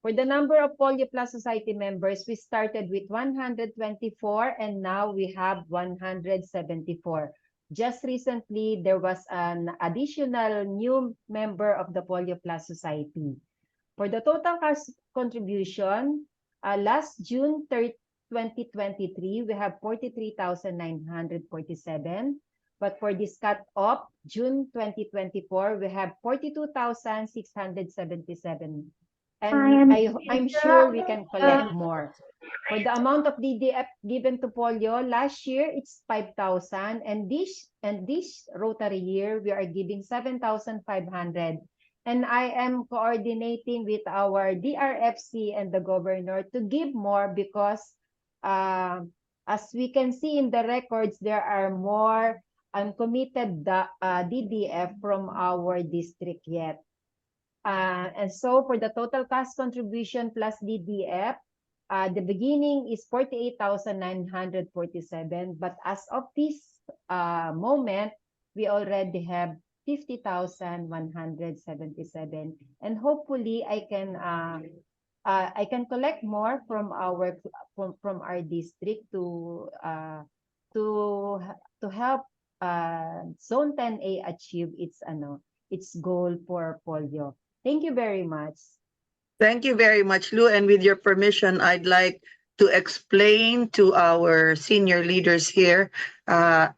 For the number of Polio Plus Society members, we started with 124, and now we have 174. Just recently, there was an additional new member of the Polio Plus Society. For the total cash contribution, last June 30, 2023, we have 43,947. But for this cut-off, June 2024, we have 42,677. And I'm sure we can collect more. For the amount of DDF given to polio, last year it's 5,000, and this Rotary year we are giving 7,500. And I am coordinating with our DRFC and the governor to give more because as we can see in the records, there are more uncommitted DDF from our district yet. And so for the total cash contribution plus DDF, the beginning is 48,947, but as of this moment, we already have 50,177, and hopefully I can collect more from our district to help Zone 10A achieve its goal for polio. Thank you very much. Thank you very much, Lou. And with your permission, I'd like to explain to our senior leaders here the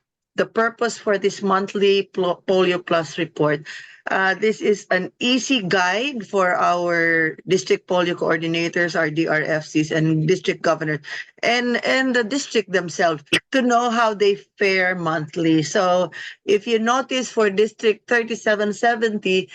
purpose for this monthly Polio Plus report. This is an easy guide for our district polio coordinators, our DRFCs, and district governors, and the district themselves to know how they fare monthly. So if you notice for District 3770,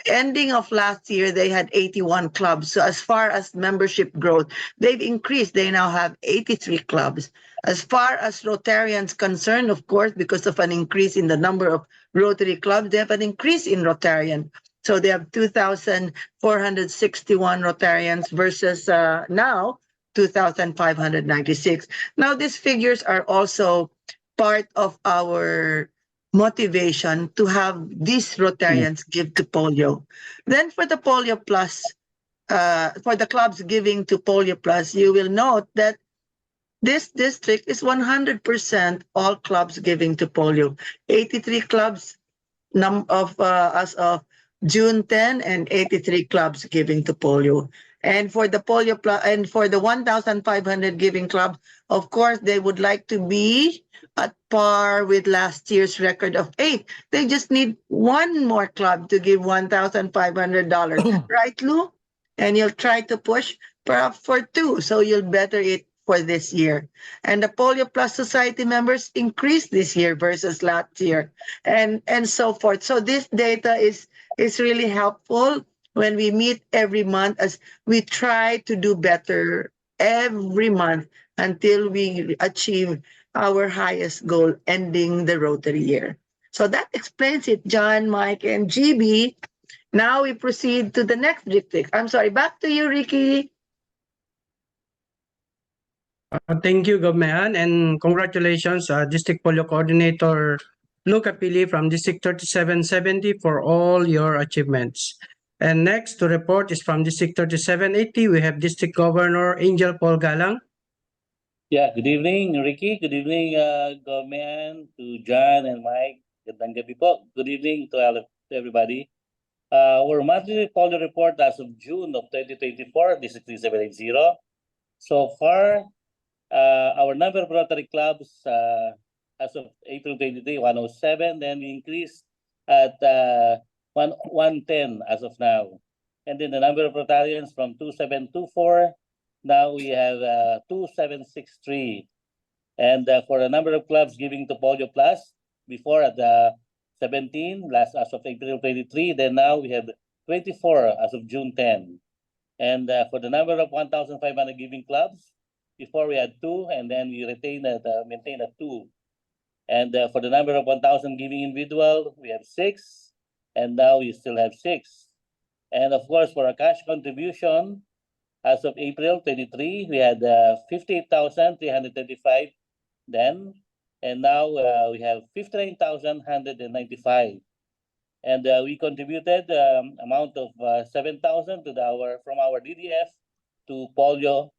ending of last year, they had 81 clubs. So as far as membership growth, they've increased. They now have 83 clubs. As far as Rotarians concerned, of course, because of an increase in the number of Rotary clubs, they have an increase in Rotarian. So they have 2,461 Rotarians versus now 2,596. Now, these figures are also part of our motivation to have these Rotarians give to polio. Then for the Polio Plus, for the clubs giving to Polio Plus, you will note that this district is 100% all clubs giving to polio. 83 clubs as of June 10 and 83 clubs giving to polio. And for the and for the 1,500 giving club, of course, they would like to be at par with last year's record of 8. They just need one more club to give $1,500, right, Lou? And you'll try to push perhaps for 2, so you'll better it for this year. And the Polio Plus Society members increased this year versus last year, and so forth. So this data is really helpful when we meet every month, as we try to do better every month until we achieve our highest goal, ending the Rotary year. So that explains it, John, Mike, and GB. Now we proceed to the next district. I'm sorry, back to you, Ricky. Thank you, Govman, and congratulations, District Polio Coordinator Luca Pili from District 3770 for all your achievements. And next to report is from District 3780. We have District Governor Angel Paul Galang. Yeah, good evening, Ricky. Good evening, Govman, to John and Mike. Gandang gabi po. Good evening to everybody. Our monthly polio report as of June of 2024, District 3780. So far, our number of Rotary clubs as of April 23, 107, then we increased at 110 as of now. And then the number of Rotarians from 2724, now we have 2763. And for the number of clubs giving to Polio Plus, before at 17, last as of April 23, then now we have 24 as of June 10. And for the number of 1,500 giving clubs, before we had 2, and then we maintain at 2. And for the number of 1,000 giving individual, we have 6, and now we still have 6. And of course, for a cash contribution, as of April 23, we had 58,335 then, and now we have 59,195. And we contributed amount of 7,000 from our DDF to Polio.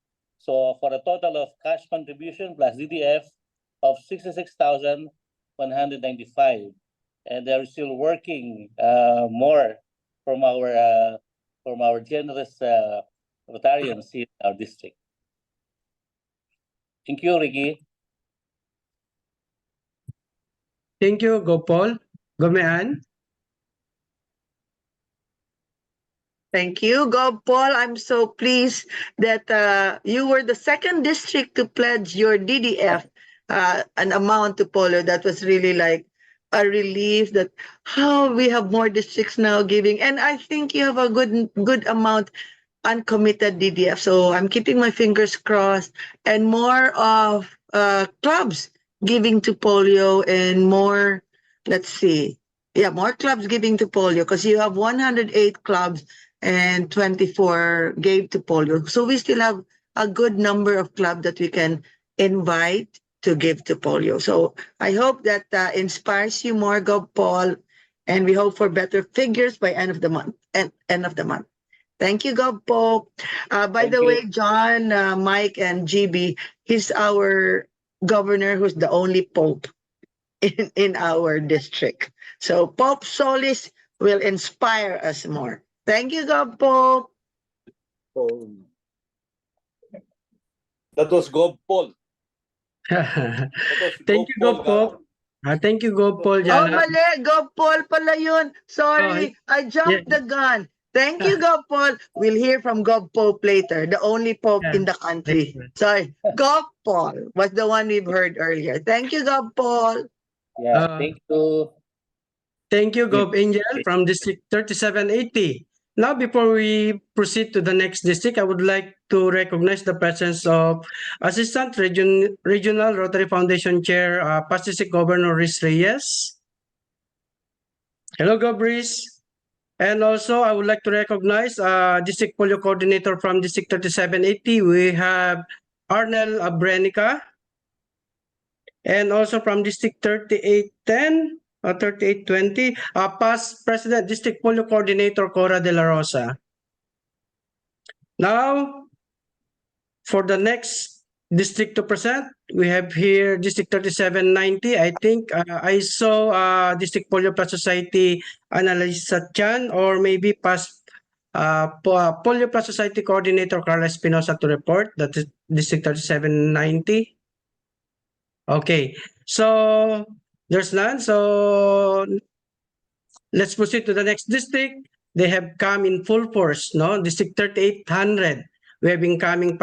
So for a total of cash contribution plus DDF of 66,195. And they're still working more from our generous Rotarians here in our district. Thank you, Ricky. Thank you, Gopal. Gomean. Thank you, Gob Paul. I'm so pleased that you were the second district to pledge your DDF an amount to Polio. That was really like a relief that how we have more districts now giving. And I think you have a good amount uncommitted DDF. So I'm keeping my fingers crossed, and more of clubs giving to Polio, and more, let's see. Yeah, more clubs giving to Polio, because you have 108 clubs and 24 gave to Polio. So we still have a good number of clubs that we can invite to give to Polio. So I hope that inspires you more, Gob Paul, and we hope for better figures by end of the month. Thank you, Gob Paul. By the way, John, Mike, and GB, he's our governor who's the only Pope in our district. So Pope Solis will inspire us more. Thank you, Gob Paul. That was Gob Paul. Thank you, Gob Paul. Thank you, Gob Paul. Oh, mali. Gob Paul pala yun. Sorry, I jumped yeah. the gun. Thank you, Gob Paul. We'll hear from Gob Pope later, the only Pope in the country. Sorry, Gob Paul was the one we've heard earlier. Thank you, Gob Paul. Yeah, thank you. Thank you, Gob Angel from District 3780. Now, before we proceed to the next district, I would like to recognize the presence of Assistant Regional Rotary Foundation Chair, past District Governor Riz Reyes. Hello, Gob Riz. And also, I would like to recognize District Polio Coordinator from District 3780. We have Arnel Abrenica. And also from District 3810. 3820, past President District Polio Coordinator Cora De La Rosa. Now, for the next district to present, we have here District 3790. I think I saw District Polio Plus Society Annalisa Chan, or maybe past Polio Plus Society Coordinator Carla Espinosa to report. That is District 3790. Okay, so there's none. So let's proceed to the next district. They have come in full force, no? District 3800. We have incoming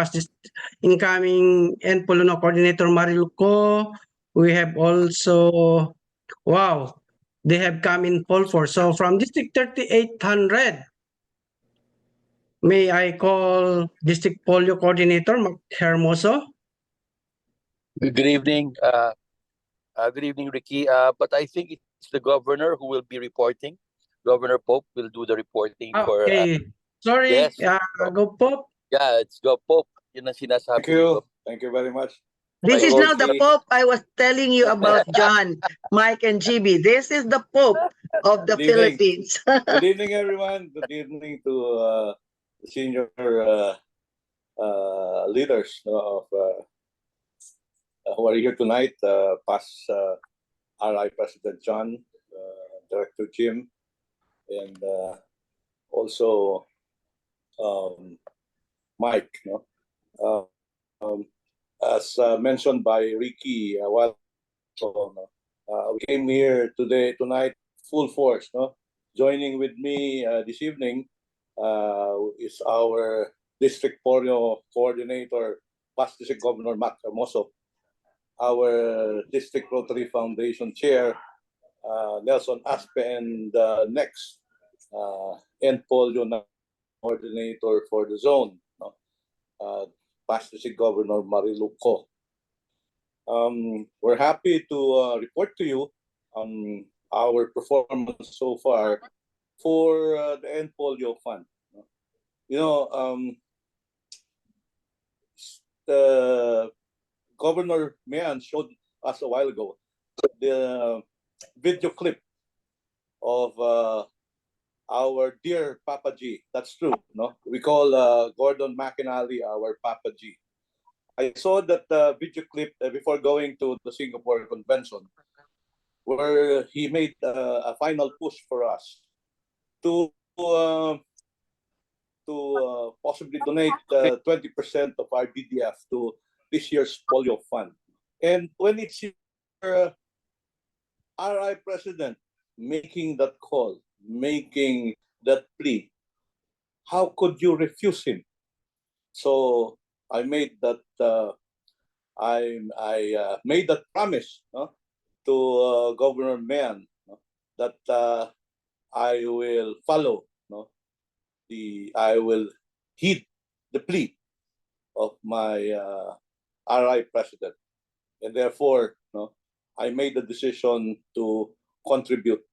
and Polono Coordinator Mariluco. We have also, wow, they have come in full force. So from District 3800, may I call District Polio Coordinator Hermoso? Good evening. Good evening, Ricky. But I think it's the governor who will be reporting. Governor Pope will do the reporting for. Okay, sorry, Yes. go Pope. Yeah, it's Go Pope. Yun ang sinasabi. Thank you. Thank you very much. This is now the Okay. Pope I was telling you about, John, Mike, and GB. This is the Pope of the Good evening. Philippines. Good evening, everyone. Good evening to the senior leaders of who are here tonight. Past RI President John, Director Jim, and also Mike. No? As mentioned by Ricky a while ago, we came here tonight, full force. No? Joining with me this evening is our District Polio Coordinator, past District Governor Mac Hermoso, our District Rotary Foundation Chair, Nelson Aspe, and next, End Polio Coordinator for the zone, no? Past District Governor Mariluco. We're happy to report to you on our performance so far for the End Polio Fund. You know, the Governor Mayan showed us a while ago the video clip of our dear Papa G. That's true, no? We call Gordon McInally our Papa G. I saw that video clip before going to the Singapore Convention, where he made a final push for us to possibly donate 20% of our DDF to this year's polio fund. And when it's your RI president making that call, making that plea, how could you refuse him? So I made that made that promise, no, to Governor Mayan, no, that I will follow, no, I will heed the plea of my RI president, and therefore, no, I made the decision to contribute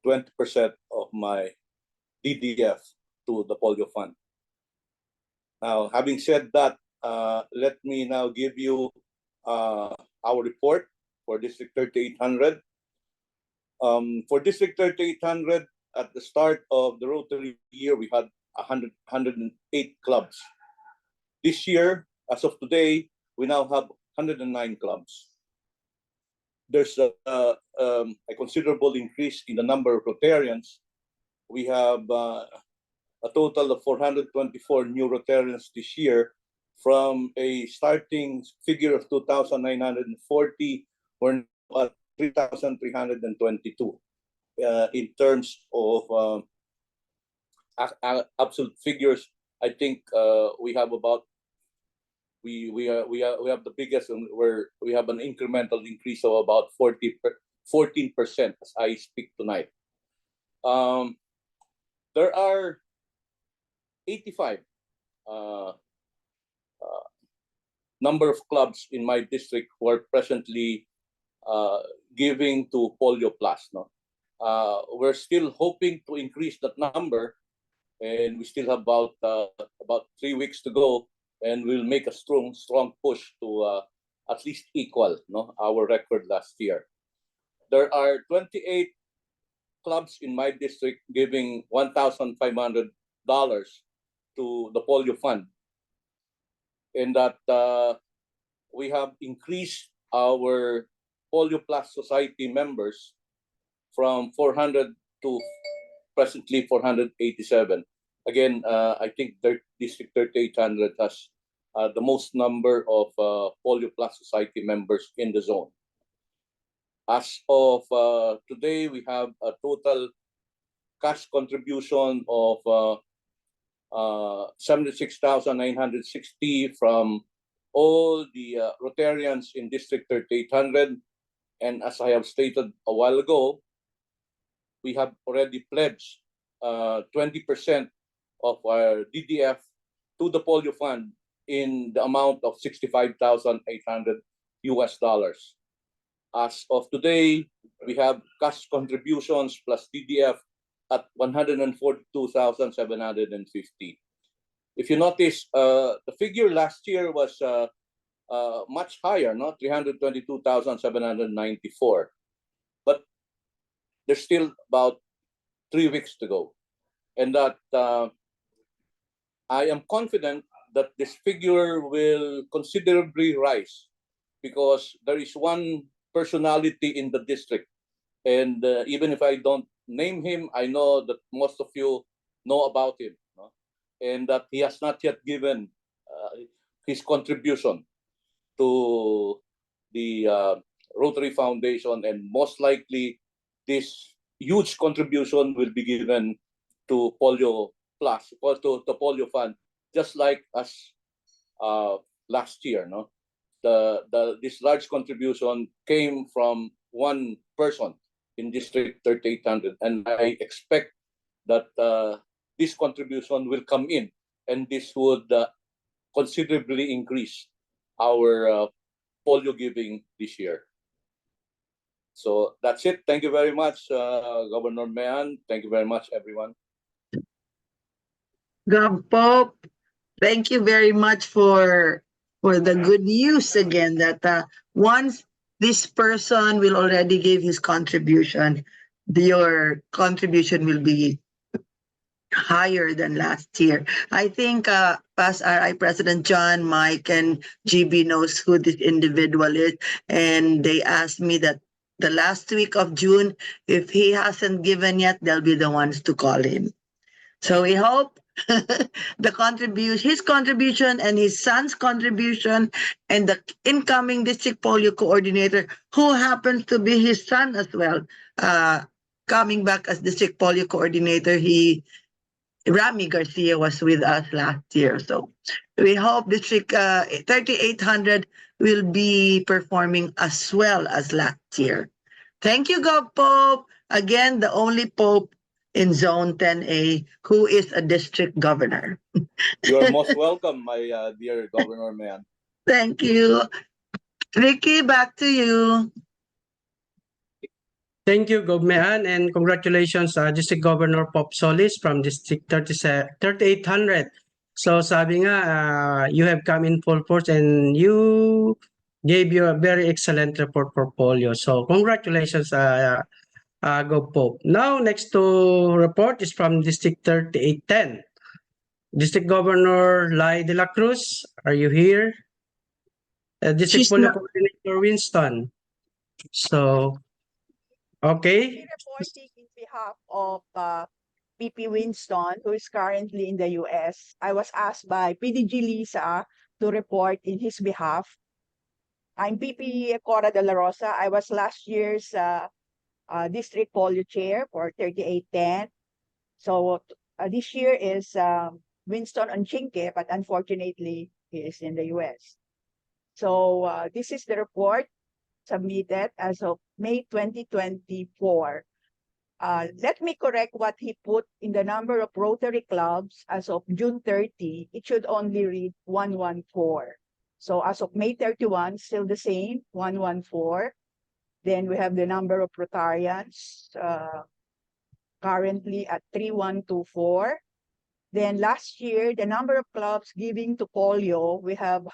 20% of my DDF to the polio fund. Now, having said that, let me now give you our report for District 3800. For District 3800, at the start of the Rotary year, we had 108 clubs. This year, as of today, we now have 109 clubs. There's a considerable increase in the number of Rotarians. We have a total of 424 new Rotarians this year, from a starting figure of 2,940, we're now at 3,322. In terms of absolute figures, I think we have about we have the biggest, and we have an incremental increase of about 14% as I speak tonight. There are 85 number of clubs in my district who are presently giving to Polio Plus. No, we're still hoping to increase that number, and we still have about 3 weeks to go, and we'll make a strong push to at least equal, no, our record last year. There are 28 clubs in my district giving $1,500 to the polio fund, and that we have increased our Polio Plus Society members from 400 to presently 487. again, I think District 3800 has the most number of Polio Plus Society members in the zone. As of today, we have a total cash contribution of 76,960 from all the Rotarians in District 3800. And as I have stated a while ago, we have already pledged 20% of our DDF to the Polio Fund in the amount of $65,800 US. As of today, we have cash contributions plus DDF at 142,750. If you notice, the figure last year was much higher, no? 322,794. But there's still about 3 weeks to go. And that I am confident that this figure will considerably rise because there is one personality in the district. And even if I don't name him, I know that most of you know about him, no? And that he has not yet given his contribution to the Rotary Foundation, and most likely this huge contribution will be given to Polio Plus, or to the Polio Fund, just like us last year, no? This large contribution came from one person in District 3800, and I expect that this contribution will come in, and this would considerably increase our polio giving this year. So that's it. Thank you very much, Governor Mayan. Thank you very much, everyone. Gov Pope, thank you very much for the good news again that once this person will already give his contribution, your contribution will be higher than last year. I think past RI President John, Mike, and GB knows who this individual is, and they asked me that the last week of June, if he hasn't given yet, they'll be the ones to call him. So we hope his contribution and his son's contribution and the incoming district polio coordinator, who happens to be his son as well, coming back as district polio coordinator. Rami Garcia was with us last year. So we hope District 3800 will be performing as well as last year. Thank you, Gov Pope. Again, the only Pope in Zone 10A who is a district governor. You're most welcome, my dear Governor Mayan. Thank you. Ricky, back to you. Thank you, Gov Mean, and congratulations, District Governor Pop Solis from District 3800. So sabi nga, you have come in full force and you gave you a very excellent report for polio. So congratulations, Gov Pope. Now, next to report is from District 3810. District Governor Lai de la Cruz, are you here? District She's Polio not- Coordinator Winston. So, okay. Reporting in behalf of PP Winston, who is currently in the US. I was asked by PDG Lisa to report in his behalf. I'm PP Cora de la Rosa. I was last year's district polio chair for 3810. So this year is Winston Onchinque, but unfortunately he is in the US. So this is the report submitted as of May 2024. Let me correct what he put in the number of Rotary clubs as of June 30. It should only read 114. So as of May 31, still the same, 114. Then we have the number of Rotarians currently at 3124. Then last year, the number of clubs giving to polio, we have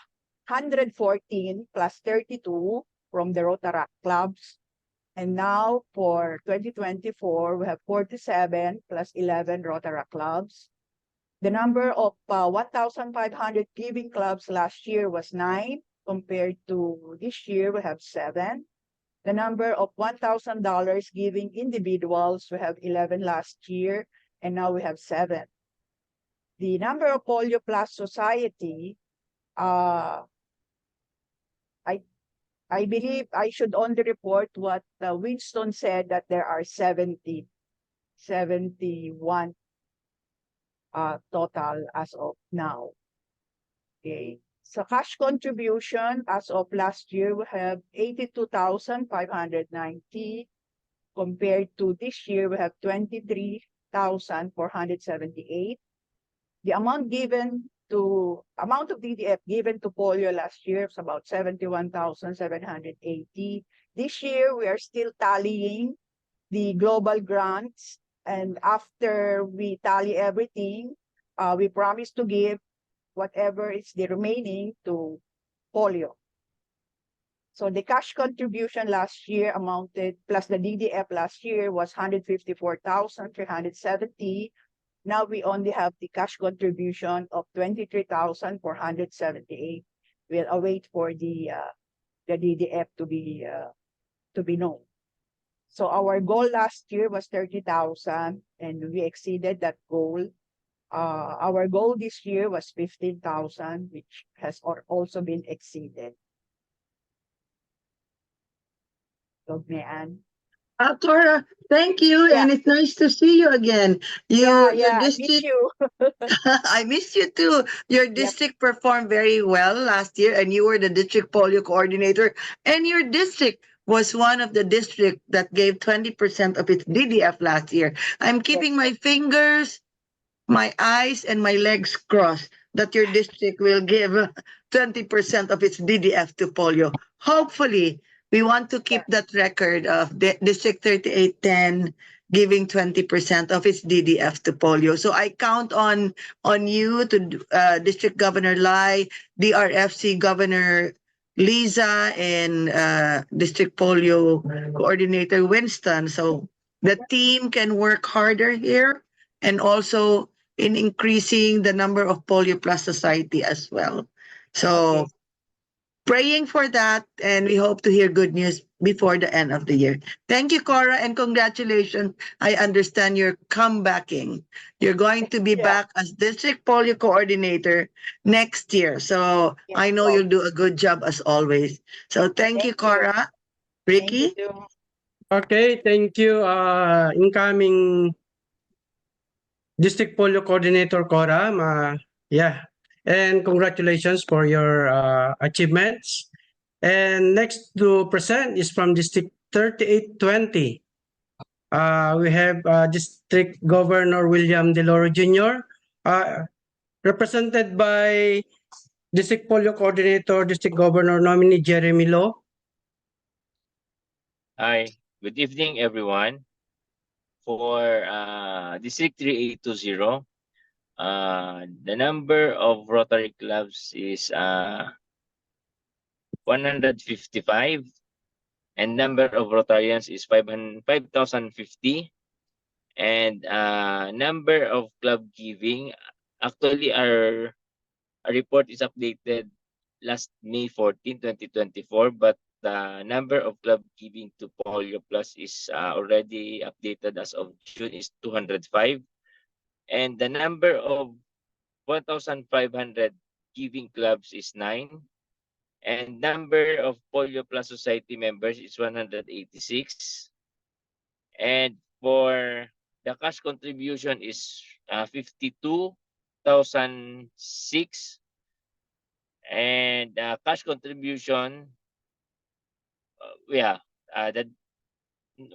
114 plus 32 from the Rotaract clubs. And now for 2024, we have 47 plus 11 Rotaract clubs. The number of 1,500 giving clubs last year was 9, compared to this year, we have 7. The number of $1,000 giving individuals, we have 11 last year, and now we have 7. the number of Polio Plus Society, I believe I should only report what Winston said, that there are 71 total as of now. Okay. So cash contribution as of last year, we have 82,590. Compared to this year, we have 23,478. The amount of DDF given to polio last year was about 71,780. This year, we are still tallying the global grants. And after we tally everything, we promise to give whatever is the remaining to polio. So the cash contribution last year amounted, plus the DDF last year, was 154,370. Now we only have the cash contribution of 23,478. We'll await for the DDF to be known. So our goal last year was 30,000, and we exceeded that goal. Our goal this year was 15,000, which has also been exceeded. So, Mayan. Cora, thank you, Yeah. and it's nice to see you again. Yeah, Your I miss district, you. I miss you too. Your district performed very well last year, and you were the district polio coordinator. And your district was one of the districts that gave 20% of its DDF last year. I'm keeping my fingers, my eyes, and my legs crossed that your district will give 20% of its DDF to polio. Hopefully, we want to keep that record of District 3810 giving 20% of its DDF to polio. So I count on you, to District Governor Lai, DRFC Governor Liza, and District Polio Coordinator Winston. So the team can work harder here, and also in increasing the number of Polio Plus Society as well. So praying for that, and we hope to hear good news before the end of the year. Thank you, Cora, and congratulations. I understand you're comebacking. You're going to be back as District Polio Coordinator next year. So I know you'll do a good job as always. So thank you, Cora. Ricky? Okay, thank you, incoming District Polio Coordinator Cora. Yeah, and congratulations for your achievements. And next to present is from District 3820. We have District Governor William Deloro Jr., represented by District Polio Coordinator, District Governor nominee Jeremy Lo. Hi, good evening, everyone. For District 3820, the number of Rotary clubs is 155, and number of Rotarians is 5,050, and number of club giving. Actually, our report is updated last May 14, 2024, but the number of club giving to Polio Plus is already updated as of June is 205. And the number of 1,500 giving clubs is 9. And number of Polio Plus Society members is 186. And for the cash contribution is 52,006. And cash contribution, that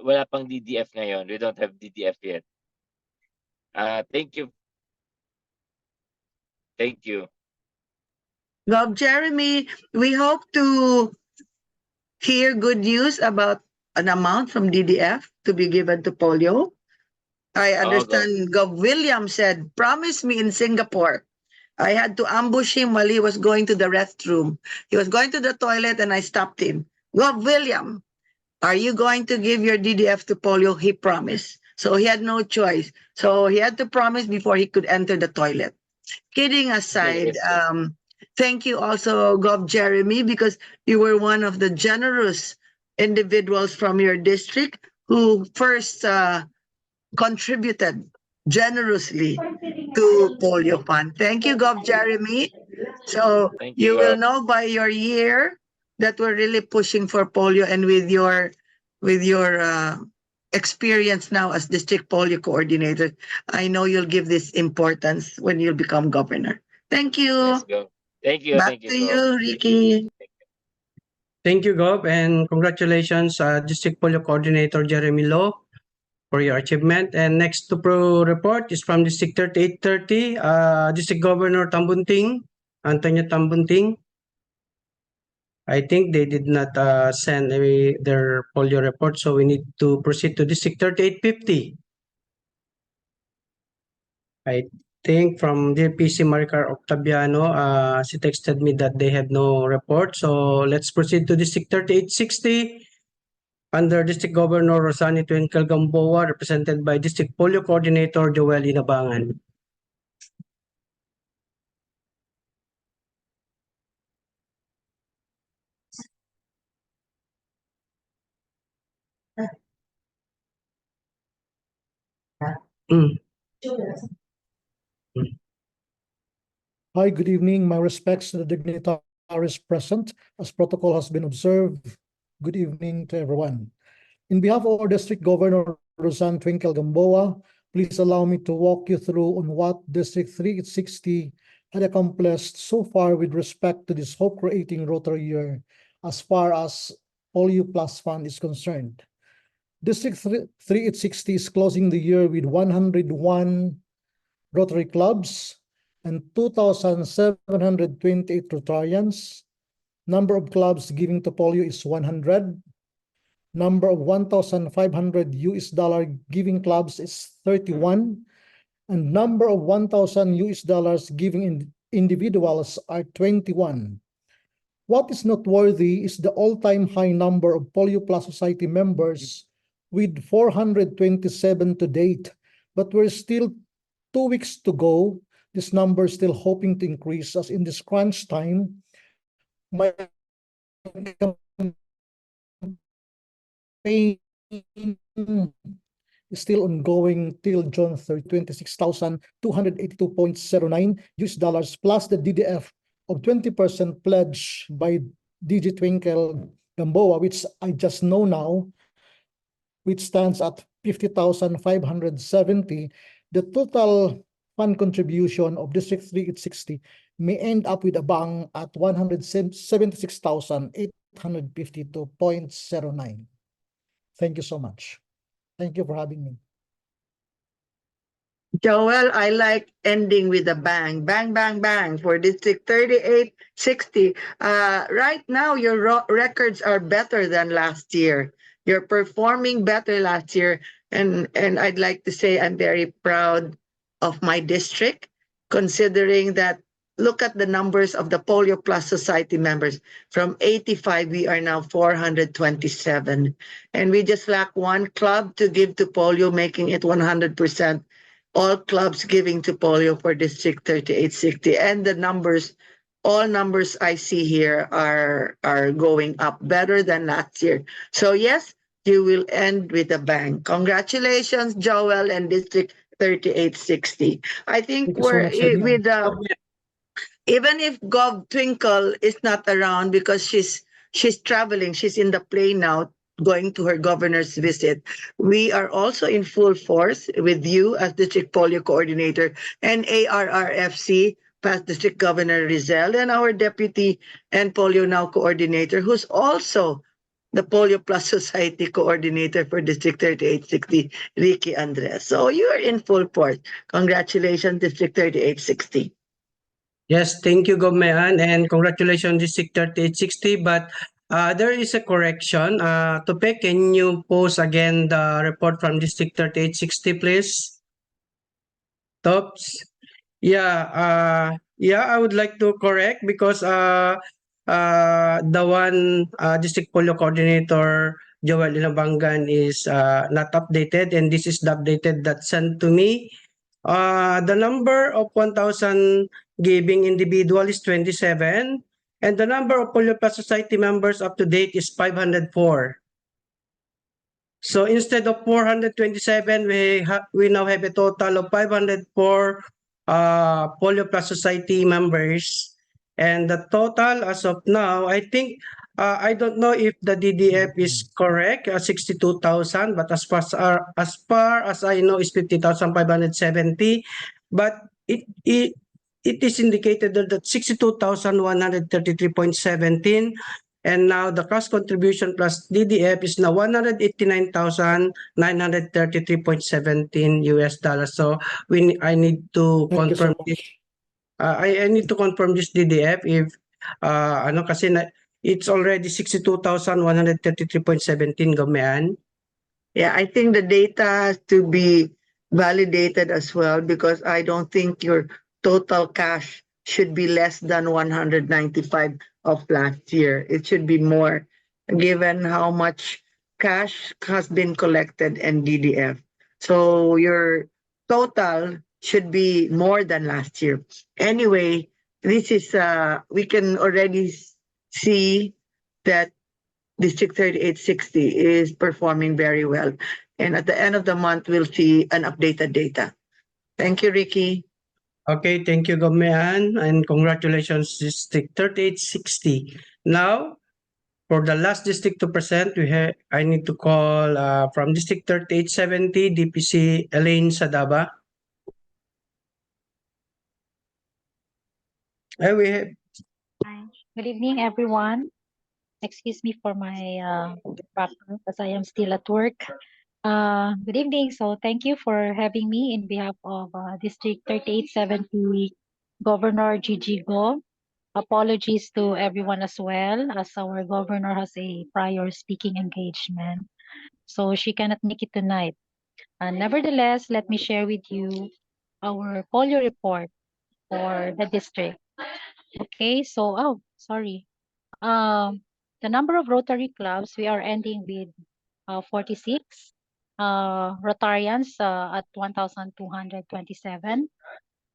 wala pang DDF ngayon. We don't have DDF yet. Thank you. Thank you. Gov Jeremy, we hope to hear good news about an amount from DDF to be given to polio. I understand Gov William said, promise me in Singapore. I had to ambush him while he was going to the restroom. He was going to the toilet and I stopped him. Gov William, are you going to give your DDF to polio? He promised. So he had no choice. So he had to promise before he could enter the toilet. Kidding aside, thank you also, Gov Jeremy, because you were one of the generous individuals from your district who first contributed generously to Polio Fund. Thank you, Gov. Jeremy. So Thank you you, will Gov. know by your year that we're really pushing for polio, and with your experience now as district polio coordinator, I know you'll give this importance when you become governor. Thank you. Yes, Gov. Back Thank you, to Gov. you, Ricky. Thank you, Gov, and congratulations, District Polio Coordinator Jeremy Lo, for your achievement. And next to report is from District 3830, District Governor Tambunting, Antonio Tambunting. I think they did not send their polio report, so we need to proceed to District 3850. I think from DPC Maricar Octaviano, she texted me that they have no report. So let's proceed to District 3860. Under District Governor Rosani Twinkle Gamboa, represented by District Polio Coordinator Joel Inabangan. Mm. Hi, good evening. My respects to the dignitaries present. As protocol has been observed, good evening to everyone. In behalf of our District Governor Rosan Twinkle Gamboa, please allow me to walk you through on what District 3860 had accomplished so far with respect to this hope-creating Rotary year as far as Polio Plus Fund is concerned. District 3860 is closing the year with 101 Rotary clubs and 2,728 Rotarians. Number of clubs giving to polio is 100. Number of $1,500 giving clubs is 31. And number of $1,000 giving individuals are 21. What is noteworthy is the all-time high number of Polio Plus Society members with 427 to date, but we're still 2 weeks to go. This number is still hoping to increase as in this crunch time, my campaign is still ongoing till June 30, $26,282.09 plus the DDF of 20% pledge by DG Twinkle Gamboa, which I just know now, which stands at 50,570. The total fund contribution of District 3860 may end up with a bang at 176,852.09. Thank you so much. Thank you for having me. Joel, I like ending with a bang. Bang, bang, bang for District 3860. Right now, your records are better than last year. You're performing better last year. And I'd like to say I'm very proud of my district, considering that look at the numbers of the Polio Plus Society members. From 85, we are now 427. And we just lack one club to give to polio, making it 100% all clubs giving to polio for District 3860. And the numbers, all numbers I see here are going up better than last year. So yes, you will end with a bang. Congratulations, Joel and District 3860. I think Thank you so we're much, Adrian. with even if Gov Twinkle is not around because she's traveling, she's in the plane now going to her governor's visit. We are also in full force with you as district polio coordinator and ARRFC, past district governor Rizal, and our deputy and polio now coordinator, who's also the Polio Plus Society coordinator for District 3860, Ricky Andres. So you are in full force. Congratulations, District 3860. Yes, thank you, Govmayan, and congratulations, District 3860. But there is a correction. Tope, can you post again the report from District 3860, please? Tops? Yeah, I would like to correct because the one District Polio Coordinator Joel Inabangan is not updated, and this is the updated that sent to me. The number of 1,000 giving individual is 27, and the number of Polio Plus Society members up to date is 504. So instead of 427, we now have a total of 504 Polio Plus Society members. And the total as of now, I think, I don't know if the DDF is correct, 62,000, but as far as I know is 50,570. But it is indicated that 62,133.17. And now the cross contribution plus DDF is now 189,933.17 US dollars. So I need to Thank you so confirm this. much. I need to confirm this DDF if ano kasi it's already 62,133.17 gamean. Yeah, I think the data has to be validated as well because I don't think your total cash should be less than 195 of last year. It should be more given how much cash has been collected in DDF. So your total should be more than last year. Anyway, this is we can already see that District 3860 is performing very well. And at the end of the month, we'll see an updated data. Thank you, Ricky. Okay, thank you, Gamean, and congratulations, District 3860. Now, for the last district to present, I need to call from District 3870, DPC Elaine Sadaba. We have Hi. Good evening, everyone. Excuse me for my background because I am still at work. Good evening. So thank you for having me in behalf of District 3870 Governor Gigi Go. Apologies to everyone as well, as our governor has a prior speaking engagement. So she cannot make it tonight. Nevertheless, let me share with you our polio report for the district. Okay, so, oh, sorry. The number of Rotary clubs, we are ending with 46. Rotarians at 1,227.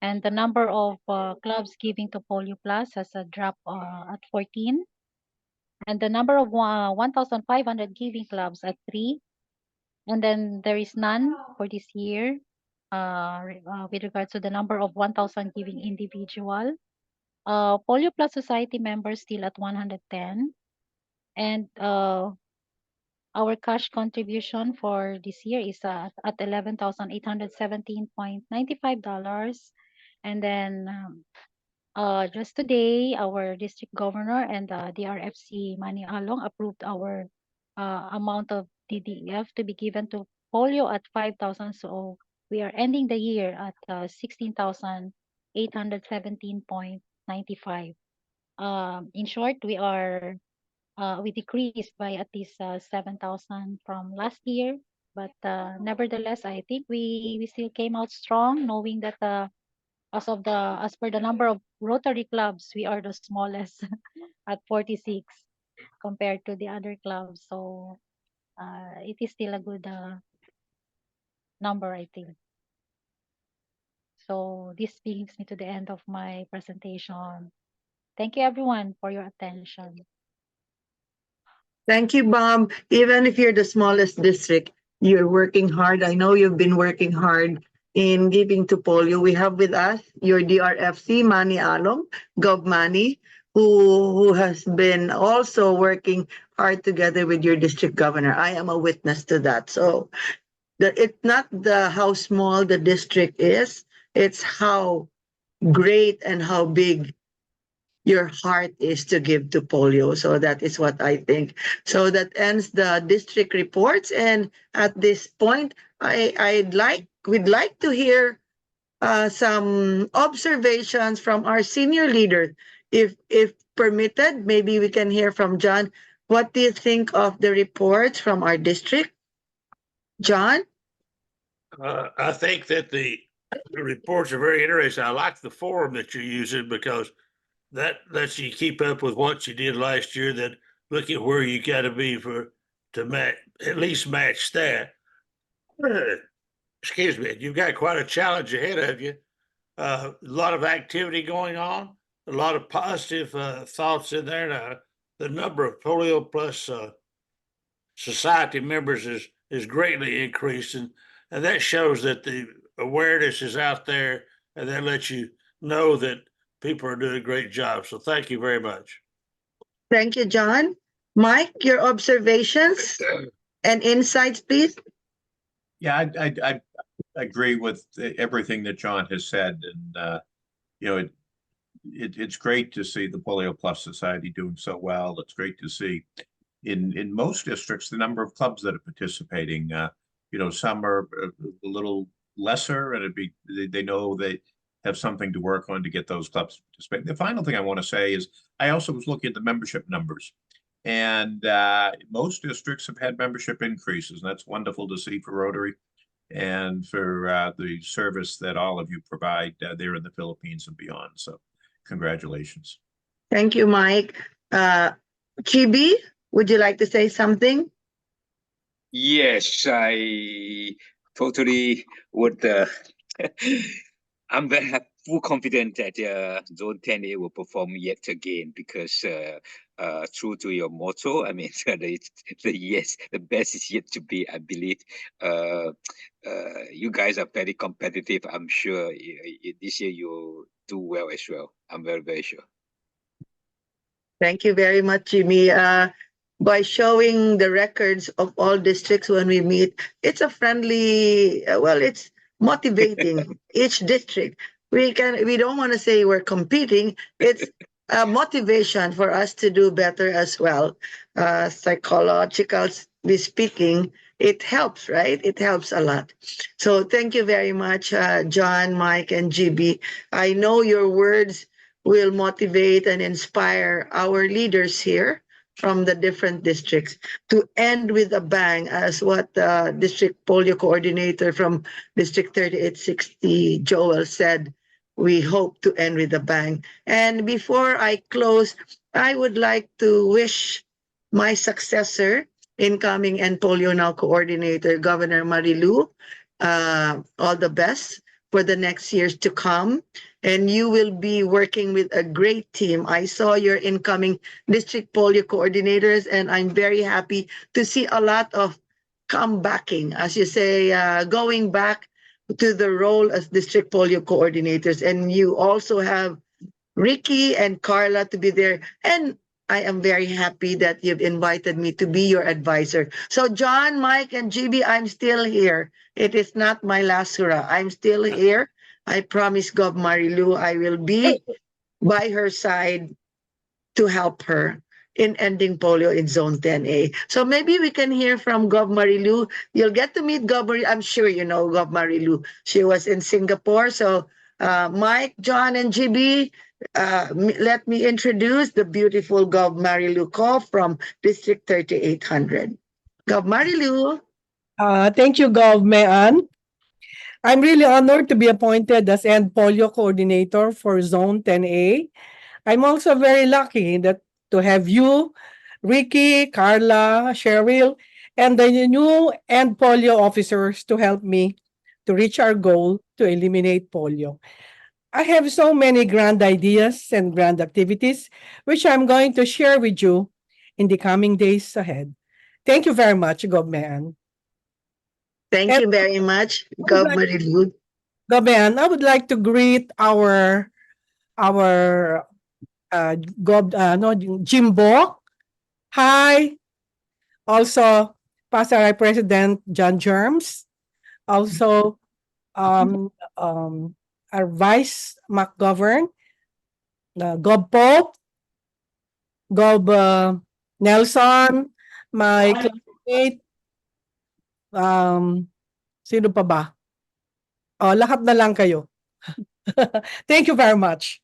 And the number of clubs giving to Polio Plus has a drop at 14. And the number of 1,500 giving clubs at 3. And then there is none for this year with regards to the number of 1,000 giving individual. Polio Plus Society members still at 110. And our cash contribution for this year is at $11,817.95. And then just today, our district governor and the DRFC Manny Along approved our amount of DDF to be given to polio at 5,000. So we are ending the year at 16,817.95. In short, we decreased by at least 7,000 from last year. But nevertheless, I think we still came out strong, knowing that as per the number of Rotary clubs, we are the smallest at 46 compared to the other clubs. So it is still a good number, I think. So this brings me to the end of my presentation. Thank you, everyone, for your attention. Thank you, Bob. Even if you're the smallest district, you're working hard. I know you've been working hard in giving to polio. We have with us your DRFC, Manny Along, Gov Manny, who has been also working hard together with your district governor. I am a witness to that. So it's not how small the district is, it's how great and how big your heart is to give to polio. So that is what I think. So that ends the district reports. And at this point, we'd like to hear some observations from our senior leader. If permitted, maybe we can hear from John. What do you think of the reports from our district? John? I think that the reports are very interesting. I like the forum that you're using because that lets you keep up with what you did last year. That look at where you got to be to match, at least match that. Excuse me. You've got quite a challenge ahead of you. A lot of activity going on. A lot of positive thoughts in there. Now, the number of Polio Plus society members is greatly increased, and that shows that the awareness is out there and that lets you know that people are doing a great job. So thank you very much. Thank you, John. Mike, your observations and insights, please. Yeah, I agree with everything that John has said, and you know, it's great to see the Polio Plus Society doing so well. It's great to see in most districts the number of clubs that are participating. You know, some are a little lesser, and they know they have something to work on to get those clubs to participate. The final thing I want to say is I also was looking at the membership numbers, and most districts have had membership increases, and that's wonderful to see for Rotary and for the service that all of you provide there in the Philippines and beyond. So congratulations. Thank you, Mike. GB, would you like to say something? Yes, I totally would. I'm very full confident that Zone 10A will perform yet again because true to your motto, I mean, the best is yet to be. I believe you guys are very competitive. I'm sure this year you'll do well as well. I'm very, very sure. Thank you very much, Jimmy. By showing the records of all districts when we meet, it's a friendly, it's motivating each district. We don't want to say we're competing. It's a motivation for us to do better as well. Psychologically speaking, it helps, right? It helps a lot. So thank you very much, John, Mike, and GB. I know your words will motivate and inspire our leaders here from the different districts to end with a bang, as what the district polio coordinator from District 3860, Joel, said. We hope to end with a bang. And before I close, I would like to wish my successor, incoming and polio now coordinator, Governor Marilu, all the best for the next years to come. And you will be working with a great team. I saw your incoming district polio coordinators, and I'm very happy to see a lot of comebacking, as you say, going back to the role as district polio coordinators. And you also have Ricky and Carla to be there. And I am very happy that you've invited me to be your advisor. So John, Mike, and GB, I'm still here. It is not my last hurrah. I'm still here. I promise Gov Marilu I will be by her side to help her in ending polio in Zone 10A. So maybe we can hear from Gov Marilu. You'll get to meet Gov Marilu. I'm sure you know Gov Marilu. She was in Singapore. So Mike, John, and GB, let me introduce the beautiful Gov Marilu Ko from District 3800. Gov Marilu. Thank you, Gov Mayan. I'm really honored to be appointed as End Polio Coordinator for Zone 10A. I'm also very lucky that to have you, Ricky, Carla, Cheryl, and the new End Polio officers to help me to reach our goal to eliminate polio. I have so many grand ideas and grand activities which I'm going to share with you in the coming days ahead. Thank you very much, Gov Mayan. Thank you very much, Gov Marilu. Goben, I would like to greet our Jimbo. Hi. Also, Pastor President John Germs. Also, our Vice McGovern, Gov Pope, Gov Nelson, my classmate, sino pa ba? Oh, lahat na lang kayo. Thank you very much.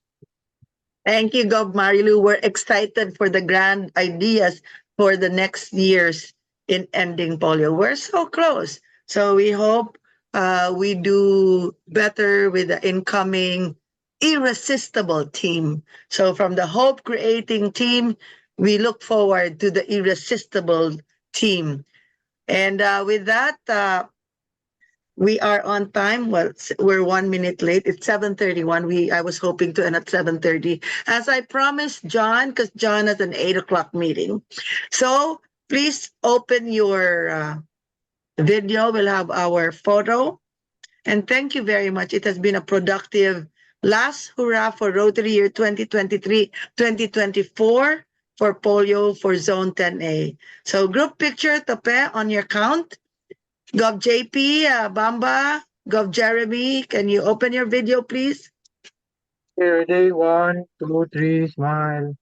Thank you, Gov Marilu. We're excited for the grand ideas for the next years in ending polio. We're so close. So we hope we do better with the incoming irresistible team. So from the hope creating team, we look forward to the irresistible team. And with that, we are on time. Well, we're 1 minute late. It's 7:31. I was hoping to end at 7:30. As I promised John, because John has an 8 o'clock meeting. So please open your video. We'll have our photo. And thank you very much. It has been a productive last hurrah for Rotary year 2023-2024 for polio for Zone 10A. So group picture, Tope, on your count. Gov JP, Bamba, Gov Jeremy, can you open your video, please? Okay, ready? 1, 2, 3, smile.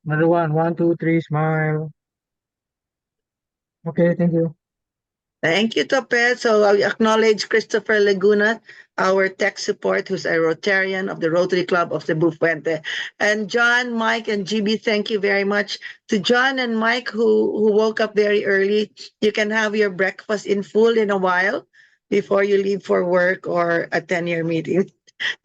Another one. 1, 2, 3, smile. Okay, thank you. Thank you, Tope. So I acknowledge Christopher Laguna, our tech support, who's a Rotarian of the Rotary Club of Cebu Fuente. And John, Mike, and GB, thank you very much. To John and Mike, who woke up very early, you can have your breakfast in full in a while before you leave for work or attend your meeting.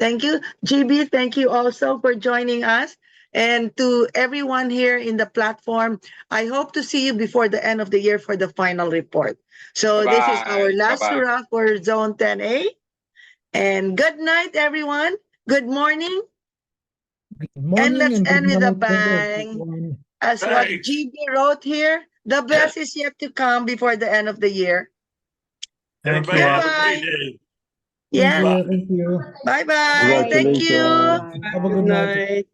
Thank you. GB, thank you also for joining us. And to everyone here in the platform, I hope to see you before the end of the year for the final report. So this is our Bye-bye. last Bye-bye. hurrah for Zone 10A. And good night, everyone. Good morning. Good And morning let's and good end with a night. Thank you, bang. everyone. As what Thanks. GB wrote here, the best is yet to come before the end of the year. Thank you Everybody all. have a Bye-bye. great day. Thank Yes. you. Thank you. Bye-bye. Bye. Thank Thank you, you. everyone. Have a Good good night. night.